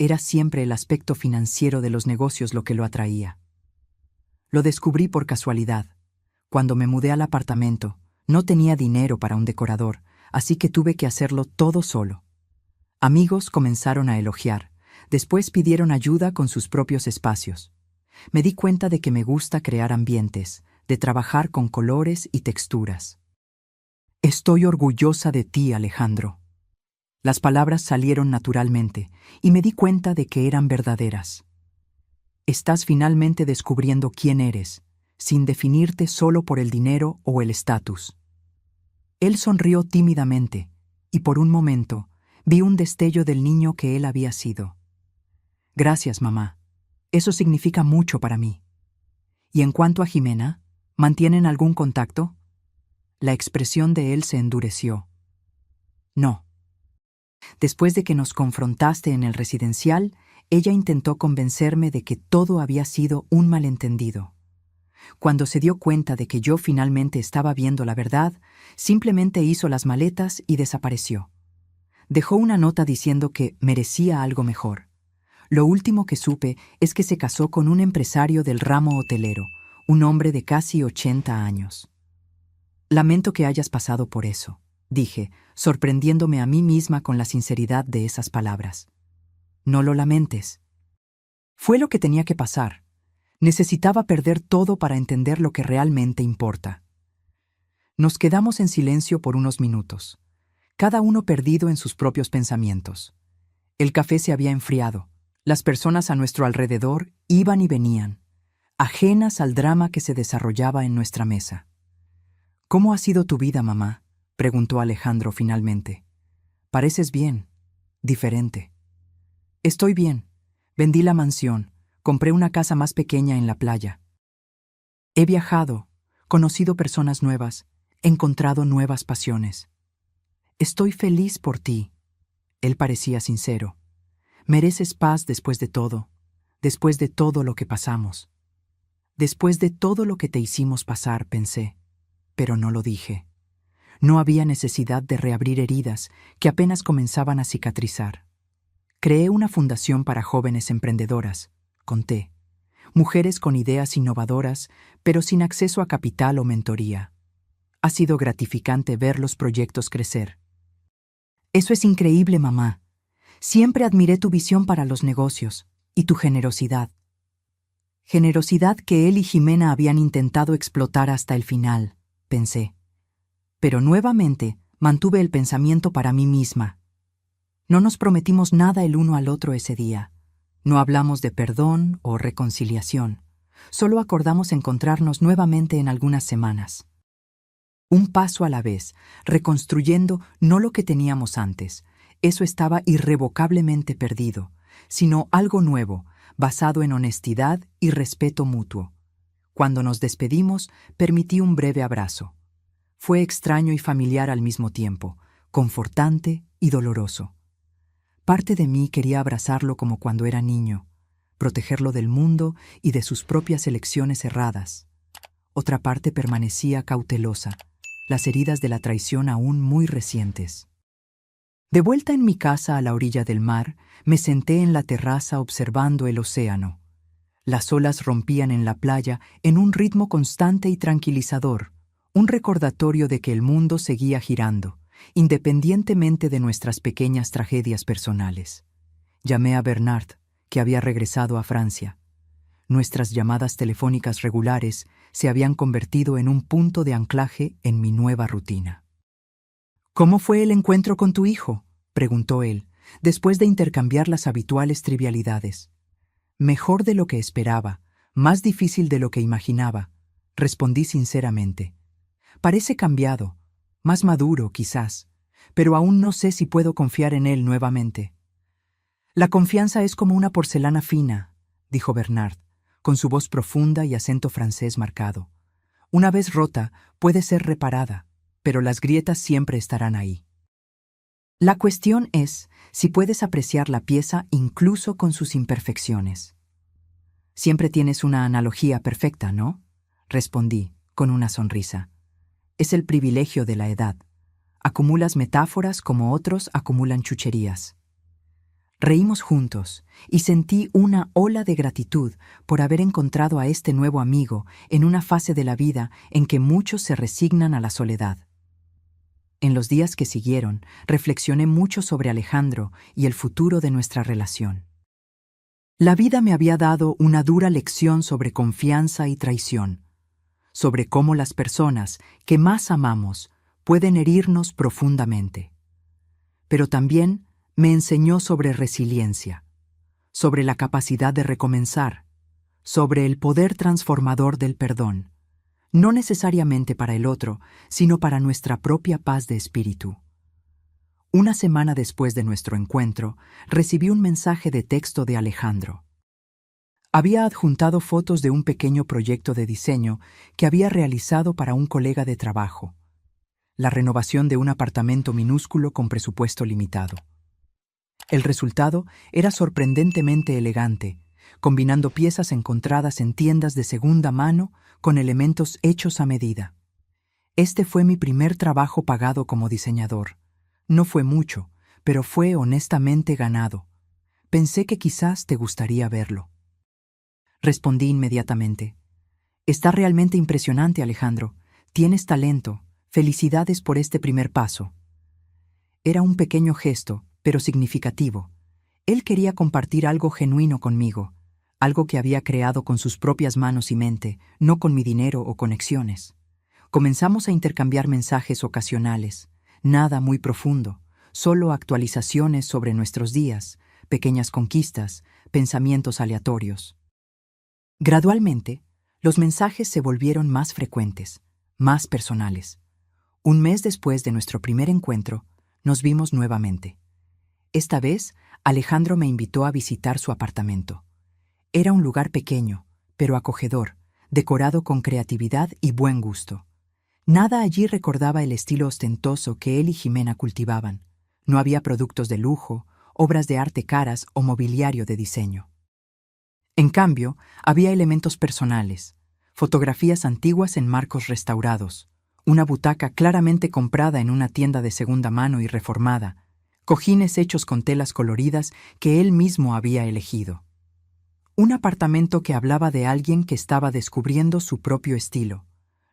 era siempre el aspecto financiero de los negocios lo que lo atraía. Lo descubrí por casualidad. Cuando me mudé al apartamento, no tenía dinero para un decorador, así que tuve que hacerlo todo solo. Amigos comenzaron a elogiar, después pidieron ayuda con sus propios espacios. Me di cuenta de que me gusta crear ambientes, de trabajar con colores y texturas. Estoy orgullosa de ti, Alejandro. Las palabras salieron naturalmente y me di cuenta de que eran verdaderas. Estás finalmente descubriendo quién eres, sin definirte solo por el dinero o el estatus. Él sonrió tímidamente, y por un momento vi un destello del niño que él había sido. Gracias, mamá. Eso significa mucho para mí. Y en cuanto a Jimena, ¿mantienen algún contacto? La expresión de él se endureció. No. Después de que nos confrontaste en el residencial, ella intentó convencerme de que todo había sido un malentendido. Cuando se dio cuenta de que yo finalmente estaba viendo la verdad, simplemente hizo las maletas y desapareció. Dejó una nota diciendo que merecía algo mejor. Lo último que supe es que se casó con un empresario del ramo hotelero, un hombre de casi 80 años. Lamento que hayas pasado por eso, dije, sorprendiéndome a mí misma con la sinceridad de esas palabras. No lo lamentes. Fue lo que tenía que pasar. Necesitaba perder todo para entender lo que realmente importa. Nos quedamos en silencio por unos minutos, cada uno perdido en sus propios pensamientos. El café se había enfriado. Las personas a nuestro alrededor iban y venían, ajenas al drama que se desarrollaba en nuestra mesa. ¿Cómo ha sido tu vida, mamá?, preguntó Alejandro finalmente. Pareces bien, diferente. Estoy bien. Vendí la mansión, compré una casa más pequeña en la playa. He viajado, conocido personas nuevas, encontrado nuevas pasiones. Estoy feliz por ti. Él parecía sincero. Mereces paz después de todo lo que pasamos. Después de todo lo que te hicimos pasar, pensé, pero no lo dije. No había necesidad de reabrir heridas que apenas comenzaban a cicatrizar. Creé una fundación para jóvenes emprendedoras, conté. Mujeres con ideas innovadoras, pero sin acceso a capital o mentoría. Ha sido gratificante ver los proyectos crecer. Eso es increíble, mamá. Siempre admiré tu visión para los negocios y tu generosidad. Generosidad que él y Jimena habían intentado explotar hasta el final, pensé. Pero nuevamente mantuve el pensamiento para mí misma. No nos prometimos nada el uno al otro ese día. No hablamos de perdón o reconciliación. Solo acordamos encontrarnos nuevamente en algunas semanas. Un paso a la vez, reconstruyendo no lo que teníamos antes. Eso estaba irrevocablemente perdido, sino algo nuevo, basado en honestidad y respeto mutuo. Cuando nos despedimos, permití un breve abrazo. Fue extraño y familiar al mismo tiempo, confortante y doloroso. Parte de mí quería abrazarlo como cuando era niño, protegerlo del mundo y de sus propias elecciones erradas. Otra parte permanecía cautelosa, las heridas de la traición aún muy recientes. De vuelta en mi casa a la orilla del mar, me senté en la terraza observando el océano. Las olas rompían en la playa en un ritmo constante y tranquilizador, un recordatorio de que el mundo seguía girando, independientemente de nuestras pequeñas tragedias personales. Llamé a Bernard, que había regresado a Francia. Nuestras llamadas telefónicas regulares se habían convertido en un punto de anclaje en mi nueva rutina. ¿Cómo fue el encuentro con tu hijo?, preguntó él, después de intercambiar las habituales trivialidades. Mejor de lo que esperaba, más difícil de lo que imaginaba, respondí sinceramente. Parece cambiado, más maduro quizás, pero aún no sé si puedo confiar en él nuevamente. La confianza es como una porcelana fina, dijo Bernard, con su voz profunda y acento francés marcado. Una vez rota, puede ser reparada, pero las grietas siempre estarán ahí. La cuestión es si puedes apreciar la pieza incluso con sus imperfecciones. Siempre tienes una analogía perfecta, ¿no?, respondí, con una sonrisa. Es el privilegio de la edad. Acumulas metáforas como otros acumulan chucherías. Reímos juntos y sentí una ola de gratitud por haber encontrado a este nuevo amigo en una fase de la vida en que muchos se resignan a la soledad. En los días que siguieron, reflexioné mucho sobre Alejandro y el futuro de nuestra relación. La vida me había dado una dura lección sobre confianza y traición, sobre cómo las personas que más amamos pueden herirnos profundamente. Pero también me enseñó sobre resiliencia, sobre la capacidad de recomenzar, sobre el poder transformador del perdón, no necesariamente para el otro, sino para nuestra propia paz de espíritu. Una semana después de nuestro encuentro, recibí un mensaje de texto de Alejandro. Había adjuntado fotos de un pequeño proyecto de diseño que había realizado para un colega de trabajo, la renovación de un apartamento minúsculo con presupuesto limitado. El resultado era sorprendentemente elegante, combinando piezas encontradas en tiendas de segunda mano con elementos hechos a medida. Este fue mi primer trabajo pagado como diseñador. No fue mucho, pero fue honestamente ganado. Pensé que quizás te gustaría verlo. Respondí inmediatamente. Está realmente impresionante, Alejandro. Tienes talento. Felicidades por este primer paso. Era un pequeño gesto, pero significativo. Él quería compartir algo genuino conmigo, algo que había creado con sus propias manos y mente, no con mi dinero o conexiones. Comenzamos a intercambiar mensajes ocasionales, nada muy profundo, solo actualizaciones sobre nuestros días, pequeñas conquistas, pensamientos aleatorios. Gradualmente, los mensajes se volvieron más frecuentes, más personales. Un mes después de nuestro primer encuentro, nos vimos nuevamente. Esta vez, Alejandro me invitó a visitar su apartamento. Era un lugar pequeño, pero acogedor, decorado con creatividad y buen gusto. Nada allí recordaba el estilo ostentoso que él y Jimena cultivaban. No había productos de lujo, obras de arte caras o mobiliario de diseño. En cambio, había elementos personales, fotografías antiguas en marcos restaurados, una butaca claramente comprada en una tienda de segunda mano y reformada, cojines hechos con telas coloridas que él mismo había elegido. Un apartamento que hablaba de alguien que estaba descubriendo su propio estilo,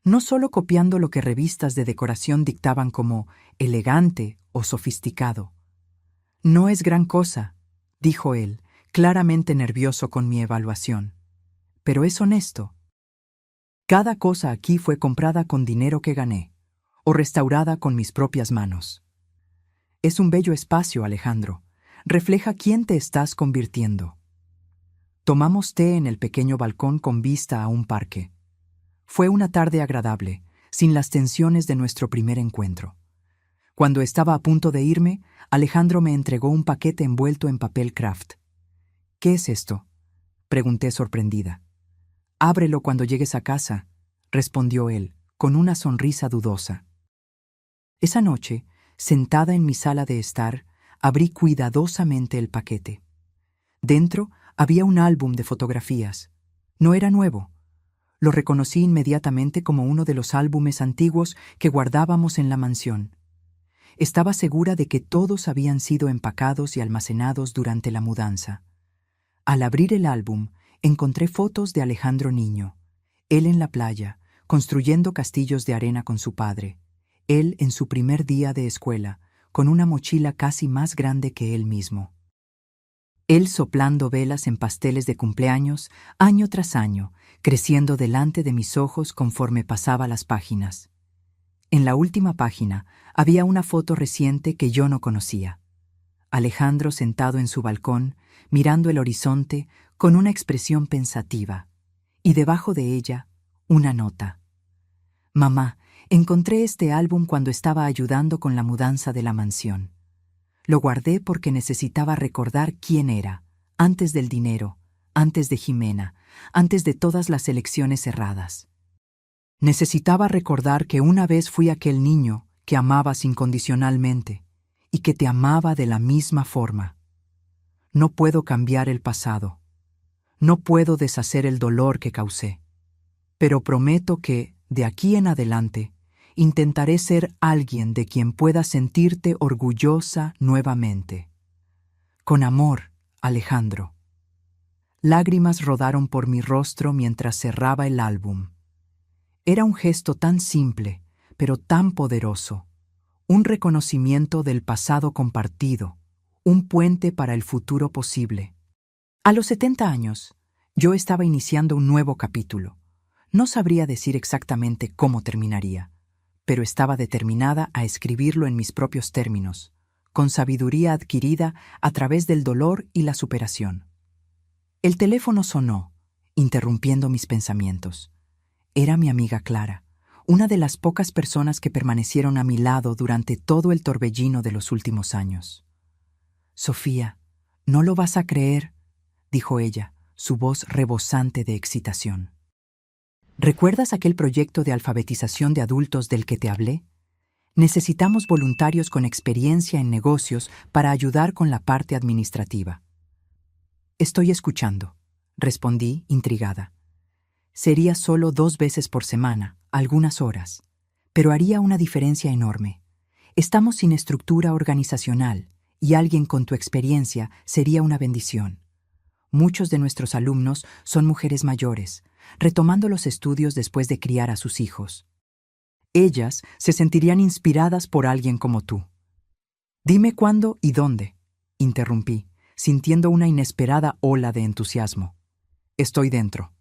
no solo copiando lo que revistas de decoración dictaban como elegante o sofisticado. No es gran cosa, dijo él, claramente nervioso con mi evaluación. Pero es honesto. Cada cosa aquí fue comprada con dinero que gané, o restaurada con mis propias manos. Es un bello espacio, Alejandro. Refleja quién te estás convirtiendo. Tomamos té en el pequeño balcón con vista a un parque. Fue una tarde agradable, sin las tensiones de nuestro primer encuentro. Cuando estaba a punto de irme, Alejandro me entregó un paquete envuelto en papel craft. ¿Qué es esto?, pregunté sorprendida. Ábrelo cuando llegues a casa, respondió él, con una sonrisa dudosa. Esa noche, sentada en mi sala de estar, abrí cuidadosamente el paquete. Dentro había un álbum de fotografías. No era nuevo. Lo reconocí inmediatamente como uno de los álbumes antiguos que guardábamos en la mansión. Estaba segura de que todos habían sido empacados y almacenados durante la mudanza. Al abrir el álbum, encontré fotos de Alejandro niño, él en la playa, construyendo castillos de arena con su padre, él en su primer día de escuela, con una mochila casi más grande que él mismo. Él soplando velas en pasteles de cumpleaños, año tras año, creciendo delante de mis ojos conforme pasaba las páginas. En la última página había una foto reciente que yo no conocía. Alejandro sentado en su balcón, mirando el horizonte con una expresión pensativa, y debajo de ella, una nota. Mamá, encontré este álbum cuando estaba ayudando con la mudanza de la mansión. Lo guardé porque necesitaba recordar quién era, antes del dinero, antes de Jimena, antes de todas las elecciones erradas. Necesitaba recordar que una vez fui aquel niño que amabas incondicionalmente y que te amaba de la misma forma. No puedo cambiar el pasado. No puedo deshacer el dolor que causé. Pero prometo que, de aquí en adelante, intentaré ser alguien de quien puedas sentirte orgullosa nuevamente. Con amor, Alejandro. Lágrimas rodaron por mi rostro mientras cerraba el álbum. Era un gesto tan simple, pero tan poderoso. Un reconocimiento del pasado compartido, un puente para el futuro posible. A los 70 años, yo estaba iniciando un nuevo capítulo. No sabría decir exactamente cómo terminaría, pero estaba determinada a escribirlo en mis propios términos, con sabiduría adquirida a través del dolor y la superación. El teléfono sonó, interrumpiendo mis pensamientos. Era mi amiga Clara, una de las pocas personas que permanecieron a mi lado durante todo el torbellino de los últimos años. «Sofía, no lo vas a creer», dijo ella, su voz rebosante de excitación. «¿Recuerdas aquel proyecto de alfabetización de adultos del que te hablé? Necesitamos voluntarios con experiencia en negocios para ayudar con la parte administrativa». «Estoy escuchando», respondí, intrigada. Sería solo 2 veces por semana, algunas horas, pero haría una diferencia enorme. Estamos sin estructura organizacional y alguien con tu experiencia sería una bendición. Muchos de nuestros alumnos son mujeres mayores, retomando los estudios después de criar a sus hijos. Ellas se sentirían inspiradas por alguien como tú. «Dime cuándo y dónde», interrumpí, sintiendo una inesperada ola de entusiasmo. «Estoy dentro».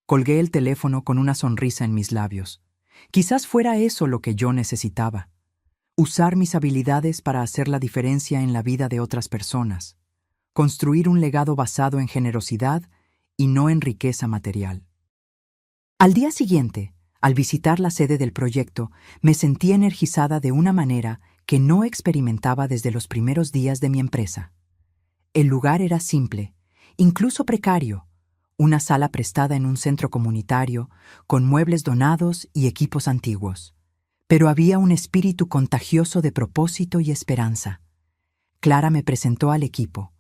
Colgué el teléfono con una sonrisa en mis labios. Quizás fuera eso lo que yo necesitaba. Usar mis habilidades para hacer la diferencia en la vida de otras personas. Construir un legado basado en generosidad y no en riqueza material. Al día siguiente, al visitar la sede del proyecto, me sentí energizada de una manera que no experimentaba desde los primeros días de mi empresa. El lugar era simple, incluso precario, una sala prestada en un centro comunitario, con muebles donados y equipos antiguos. Pero había un espíritu contagioso de propósito y esperanza. Clara me presentó al equipo,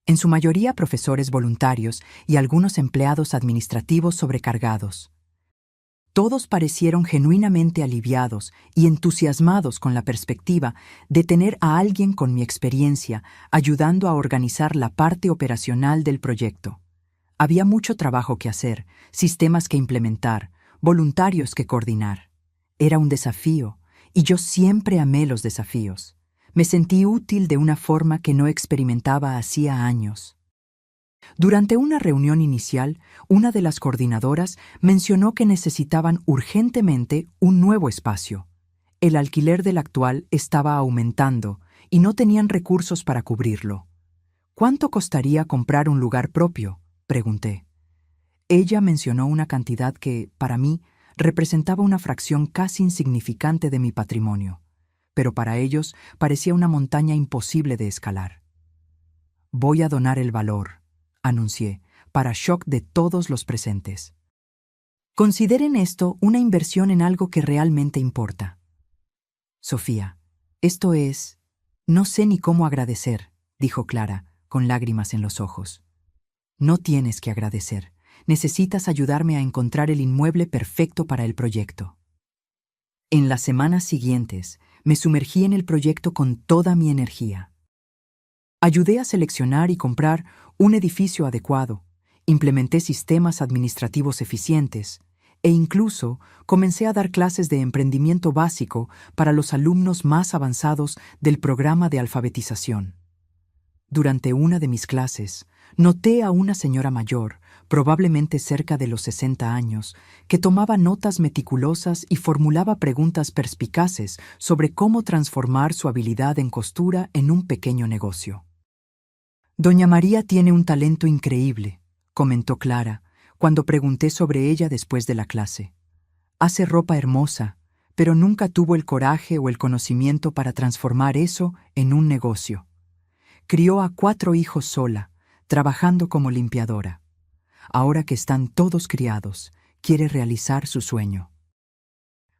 en su mayoría profesores voluntarios y algunos empleados administrativos sobrecargados. Todos parecieron genuinamente aliviados y entusiasmados con la perspectiva de tener a alguien con mi experiencia ayudando a organizar la parte operacional del proyecto. Había mucho trabajo que hacer, sistemas que implementar, voluntarios que coordinar. Era un desafío, y yo siempre amé los desafíos. Me sentí útil de una forma que no experimentaba hacía años. Durante una reunión inicial, una de las coordinadoras mencionó que necesitaban urgentemente un nuevo espacio. El alquiler del actual estaba aumentando y no tenían recursos para cubrirlo. «¿Cuánto costaría comprar un lugar propio?», pregunté. Ella mencionó una cantidad que, para mí, representaba una fracción casi insignificante de mi patrimonio, pero para ellos parecía una montaña imposible de escalar. «Voy a donar el valor», anuncié, para shock de todos los presentes. «Consideren esto una inversión en algo que realmente importa». «Sofía, esto es... no sé ni cómo agradecer», dijo Clara, con lágrimas en los ojos. «No tienes que agradecer. Necesitas ayudarme a encontrar el inmueble perfecto para el proyecto». En las semanas siguientes, me sumergí en el proyecto con toda mi energía. Ayudé a seleccionar y comprar un edificio adecuado, implementé sistemas administrativos eficientes e incluso comencé a dar clases de emprendimiento básico para los alumnos más avanzados del programa de alfabetización. Durante una de mis clases, noté a una señora mayor, probablemente cerca de los 60 años, que tomaba notas meticulosas y formulaba preguntas perspicaces sobre cómo transformar su habilidad en costura en un pequeño negocio. «Doña María tiene un talento increíble», comentó Clara, cuando pregunté sobre ella después de la clase. «Hace ropa hermosa, pero nunca tuvo el coraje o el conocimiento para transformar eso en un negocio. Crió a 4 hijos sola, trabajando como limpiadora. Ahora que están todos criados, quiere realizar su sueño».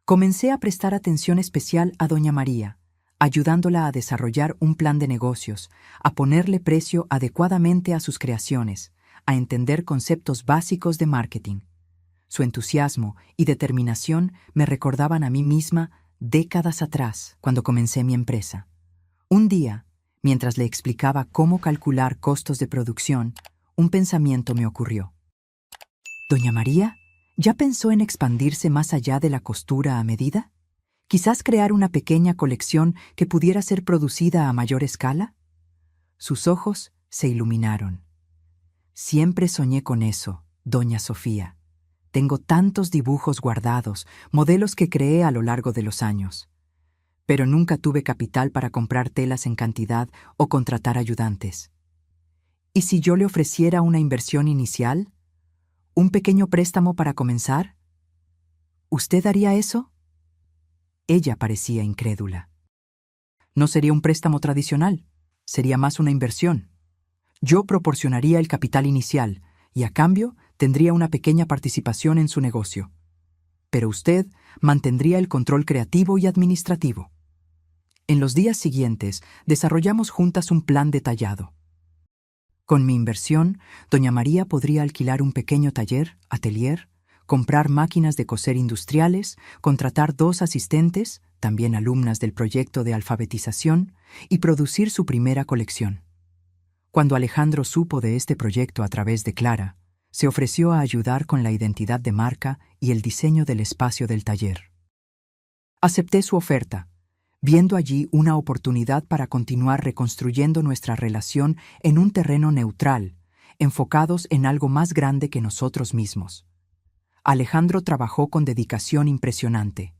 Comencé a prestar atención especial a doña María, ayudándola a desarrollar un plan de negocios, a ponerle precio adecuadamente a sus creaciones, a entender conceptos básicos de marketing. Su entusiasmo y determinación me recordaban a mí misma décadas atrás, cuando comencé mi empresa. Un día, Mientras le explicaba cómo calcular costos de producción, un pensamiento me ocurrió. ¿Doña María ya pensó en expandirse más allá de la costura a medida? ¿Quizás crear una pequeña colección que pudiera ser producida a mayor escala? Sus ojos se iluminaron. Siempre soñé con eso, doña Sofía. Tengo tantos dibujos guardados, modelos que creé a lo largo de los años. Pero nunca tuve capital para comprar telas en cantidad o contratar ayudantes. ¿Y si yo le ofreciera una inversión inicial? ¿Un pequeño préstamo para comenzar? ¿Usted haría eso? Ella parecía incrédula. No sería un préstamo tradicional, sería más una inversión. Yo proporcionaría el capital inicial y a cambio tendría una pequeña participación en su negocio. Pero usted mantendría el control creativo y administrativo. En los días siguientes desarrollamos juntas un plan detallado. Con mi inversión, doña María podría alquilar un pequeño taller, atelier, comprar máquinas de coser industriales, contratar 2 asistentes, también alumnas del proyecto de alfabetización, y producir su primera colección. Cuando Alejandro supo de este proyecto a través de Clara, se ofreció a ayudar con la identidad de marca y el diseño del espacio del taller. Acepté su oferta, viendo allí una oportunidad para continuar reconstruyendo nuestra relación en un terreno neutral, enfocados en algo más grande que nosotros mismos. Alejandro trabajó con dedicación impresionante.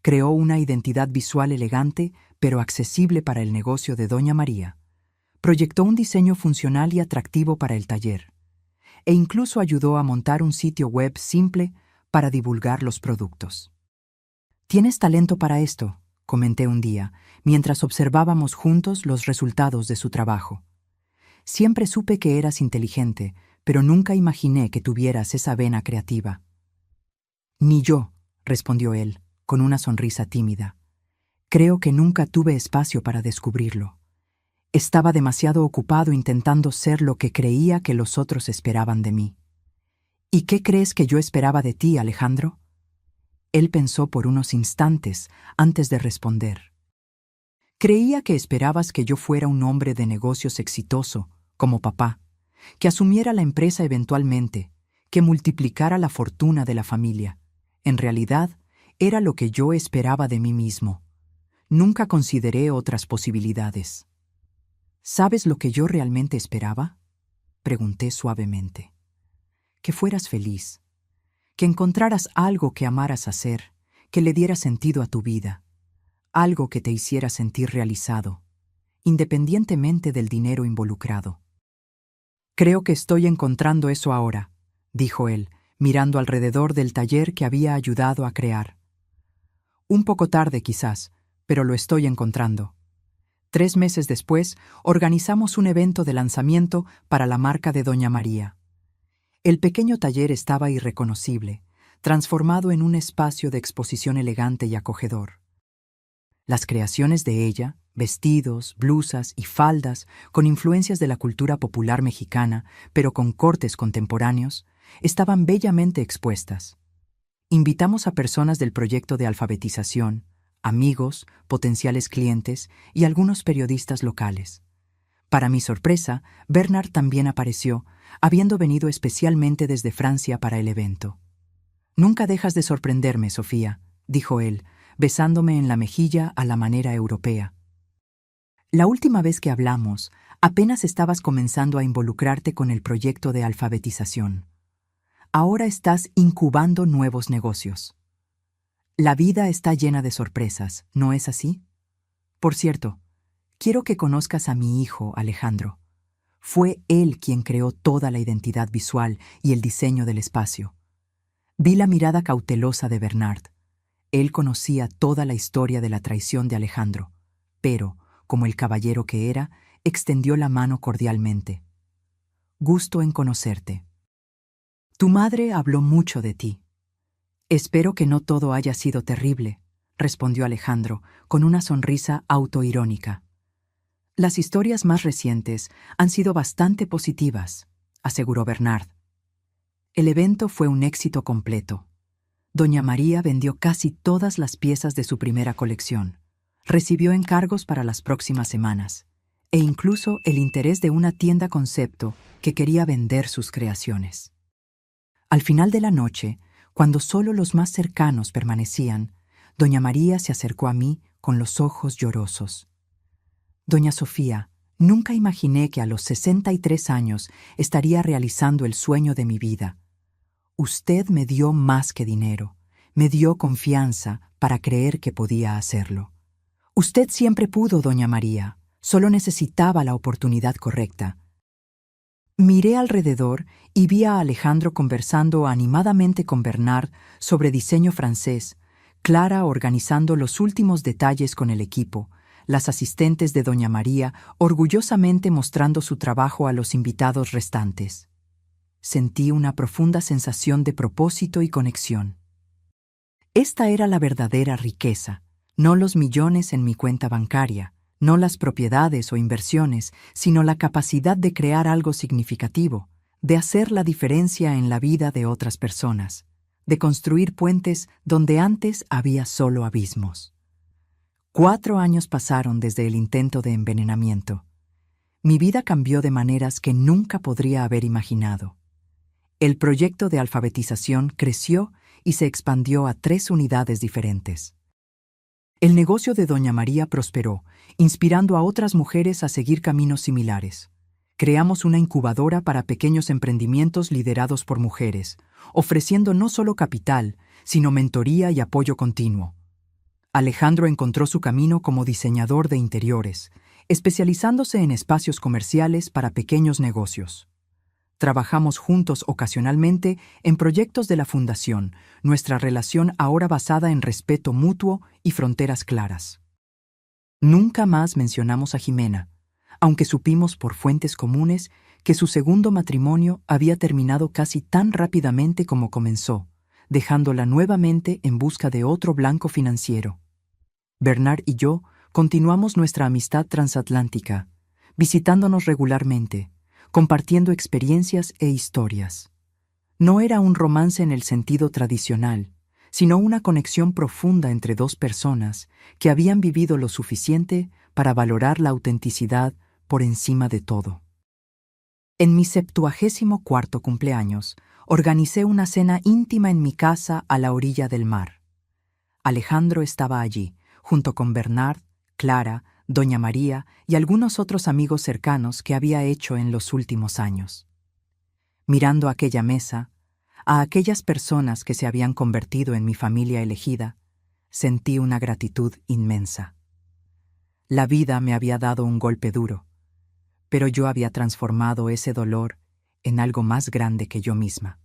Creó una identidad visual elegante, pero accesible para el negocio de doña María. Proyectó un diseño funcional y atractivo para el taller, e incluso ayudó a montar un sitio web simple para divulgar los productos. «Tienes talento para esto», comenté un día, mientras observábamos juntos los resultados de su trabajo. «Siempre supe que eras inteligente, pero nunca imaginé que tuvieras esa vena creativa». «Ni yo», respondió él, con una sonrisa tímida. «Creo que nunca tuve espacio para descubrirlo. Estaba demasiado ocupado intentando ser lo que creía que los otros esperaban de mí». «¿Y qué crees que yo esperaba de ti, Alejandro?» Él pensó por unos instantes antes de responder. «Creía que esperabas que yo fuera un hombre de negocios exitoso, como papá, que asumiera la empresa eventualmente, que multiplicara la fortuna de la familia. En realidad, era lo que yo esperaba de mí mismo. Nunca consideré otras posibilidades». «¿Sabes lo que yo realmente esperaba?», pregunté suavemente. «Que fueras feliz, que encontraras algo que amaras hacer, que le diera sentido a tu vida, algo que te hiciera sentir realizado, independientemente del dinero involucrado». «Creo que estoy encontrando eso ahora», dijo él, mirando alrededor del taller que había ayudado a crear. «Un poco tarde quizás, pero lo estoy encontrando». 3 meses después, organizamos un evento de lanzamiento para la marca de doña María. El pequeño taller estaba irreconocible, transformado en un espacio de exposición elegante y acogedor. Las creaciones de ella, vestidos, blusas y faldas con influencias de la cultura popular mexicana, pero con cortes contemporáneos, estaban bellamente expuestas. Invitamos a personas del proyecto de alfabetización, amigos, potenciales clientes y algunos periodistas locales. Para mi sorpresa, Bernard también apareció, habiendo venido especialmente desde Francia para el evento. «Nunca dejas de sorprenderme, Sofía», dijo él, besándome en la mejilla a la manera europea. «La última vez que hablamos, apenas estabas comenzando a involucrarte con el proyecto de alfabetización. Ahora estás incubando nuevos negocios. La vida está llena de sorpresas, ¿no es así? Por cierto, quiero que conozcas a mi hijo, Alejandro. Fue él quien creó toda la identidad visual y el diseño del espacio». Vi la mirada cautelosa de Bernard. Él conocía toda la historia de la traición de Alejandro, pero, como el caballero que era, extendió la mano cordialmente. «Gusto en conocerte. Tu madre habló mucho de ti». «Espero que no todo haya sido terrible», respondió Alejandro, con una sonrisa autoirónica. «Las historias más recientes han sido bastante positivas», aseguró Bernard. El evento fue un éxito completo. Doña María vendió casi todas las piezas de su primera colección. Recibió encargos para las próximas semanas. e incluso el interés de una tienda concepto que quería vender sus creaciones. Al final de la noche, cuando solo los más cercanos permanecían, doña María se acercó a mí con los ojos llorosos. Doña Sofía, nunca imaginé que a los 63 años estaría realizando el sueño de mi vida. Usted me dio más que dinero, me dio confianza para creer que podía hacerlo. Usted siempre pudo, doña María, solo necesitaba la oportunidad correcta. Miré alrededor y vi a Alejandro conversando animadamente con Bernard sobre diseño francés, Clara organizando los últimos detalles con el equipo, las asistentes de doña María orgullosamente mostrando su trabajo a los invitados restantes. Sentí una profunda sensación de propósito y conexión. Esta era la verdadera riqueza, no los millones en mi cuenta bancaria, no las propiedades o inversiones, sino la capacidad de crear algo significativo, de hacer la diferencia en la vida de otras personas, de construir puentes donde antes había solo abismos. 4 años pasaron desde el intento de envenenamiento. Mi vida cambió de maneras que nunca podría haber imaginado. El proyecto de alfabetización creció y se expandió a 3 unidades diferentes. El negocio de doña María prosperó, inspirando a otras mujeres a seguir caminos similares. Creamos una incubadora para pequeños emprendimientos liderados por mujeres, ofreciendo no solo capital, sino mentoría y apoyo continuo. Alejandro encontró su camino como diseñador de interiores, especializándose en espacios comerciales para pequeños negocios. Trabajamos juntos ocasionalmente en proyectos de la Fundación, nuestra relación ahora basada en respeto mutuo y fronteras claras. Nunca más mencionamos a Jimena, aunque supimos por fuentes comunes que su segundo matrimonio había terminado casi tan rápidamente como comenzó, dejándola nuevamente en busca de otro blanco financiero. Bernard y yo continuamos nuestra amistad transatlántica, visitándonos regularmente, compartiendo experiencias e historias. No era un romance en el sentido tradicional, sino una conexión profunda entre 2 personas que habían vivido lo suficiente para valorar la autenticidad por encima de todo. En mi 74º cumpleaños, organicé una cena íntima en mi casa a la orilla del mar. Alejandro estaba allí, junto con Bernard, Clara, doña María y algunos otros amigos cercanos que había hecho en los últimos años. Mirando aquella mesa, a aquellas personas que se habían convertido en mi familia elegida, sentí una gratitud inmensa. La vida me había dado un golpe duro, pero yo había transformado ese dolor en algo más grande que yo misma.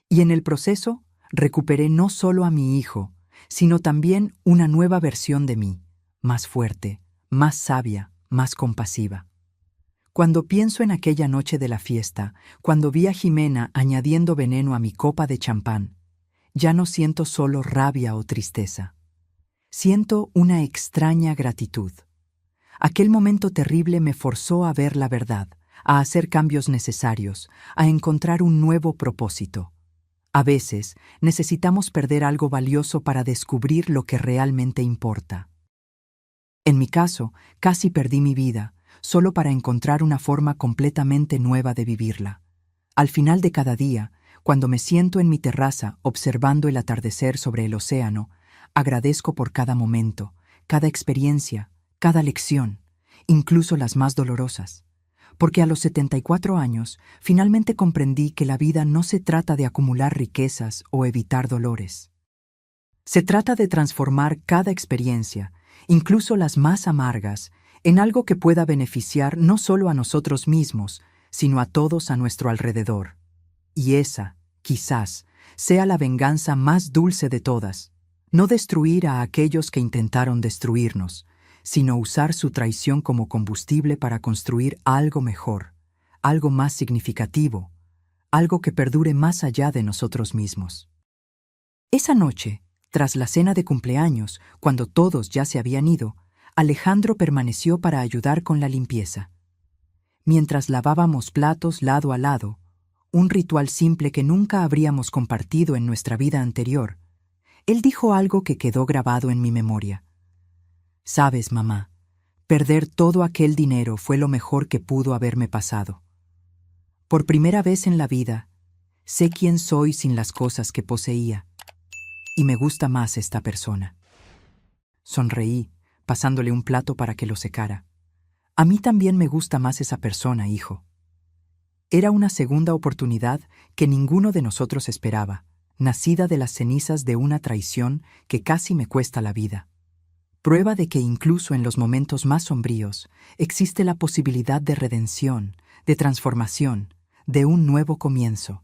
Y en el proceso, recuperé no solo a mi hijo, sino también una nueva versión de mí, más fuerte, más sabia, más compasiva. Cuando pienso en aquella noche de la fiesta, cuando vi a Jimena añadiendo veneno a mi copa de champán, ya no siento solo rabia o tristeza. Siento una extraña gratitud. Aquel momento terrible me forzó a ver la verdad, a hacer cambios necesarios, a encontrar un nuevo propósito. A veces necesitamos perder algo valioso para descubrir lo que realmente importa. En mi caso, casi perdí mi vida, solo para encontrar una forma completamente nueva de vivirla. Al final de cada día, cuando me siento en mi terraza observando el atardecer sobre el océano, agradezco por cada momento, cada experiencia, cada lección, incluso las más dolorosas. Porque a los 74 años, finalmente comprendí que la vida no se trata de acumular riquezas o evitar dolores. Se trata de transformar cada experiencia, incluso las más amargas, en algo que pueda beneficiar no solo a nosotros mismos, sino a todos a nuestro alrededor. Y esa, quizás, sea la venganza más dulce de todas, no destruir a aquellos que intentaron destruirnos, sino usar su traición como combustible para construir algo mejor, algo más significativo, algo que perdure más allá de nosotros mismos. Esa noche, tras la cena de cumpleaños, cuando todos ya se habían ido, Alejandro permaneció para ayudar con la limpieza. Mientras lavábamos platos lado a lado, un ritual simple que nunca habríamos compartido en nuestra vida anterior, él dijo algo que quedó grabado en mi memoria. «Sabes, mamá, Perder todo aquel dinero fue lo mejor que pudo haberme pasado. Por primera vez en la vida, sé quién soy sin las cosas que poseía, y me gusta más esta persona. Sonreí, pasándole un plato para que lo secara. A mí también me gusta más esa persona, hijo. Era una segunda oportunidad que ninguno de nosotros esperaba, nacida de las cenizas de una traición que casi me cuesta la vida. Prueba de que incluso en los momentos más sombríos existe la posibilidad de redención, de transformación, de un nuevo comienzo.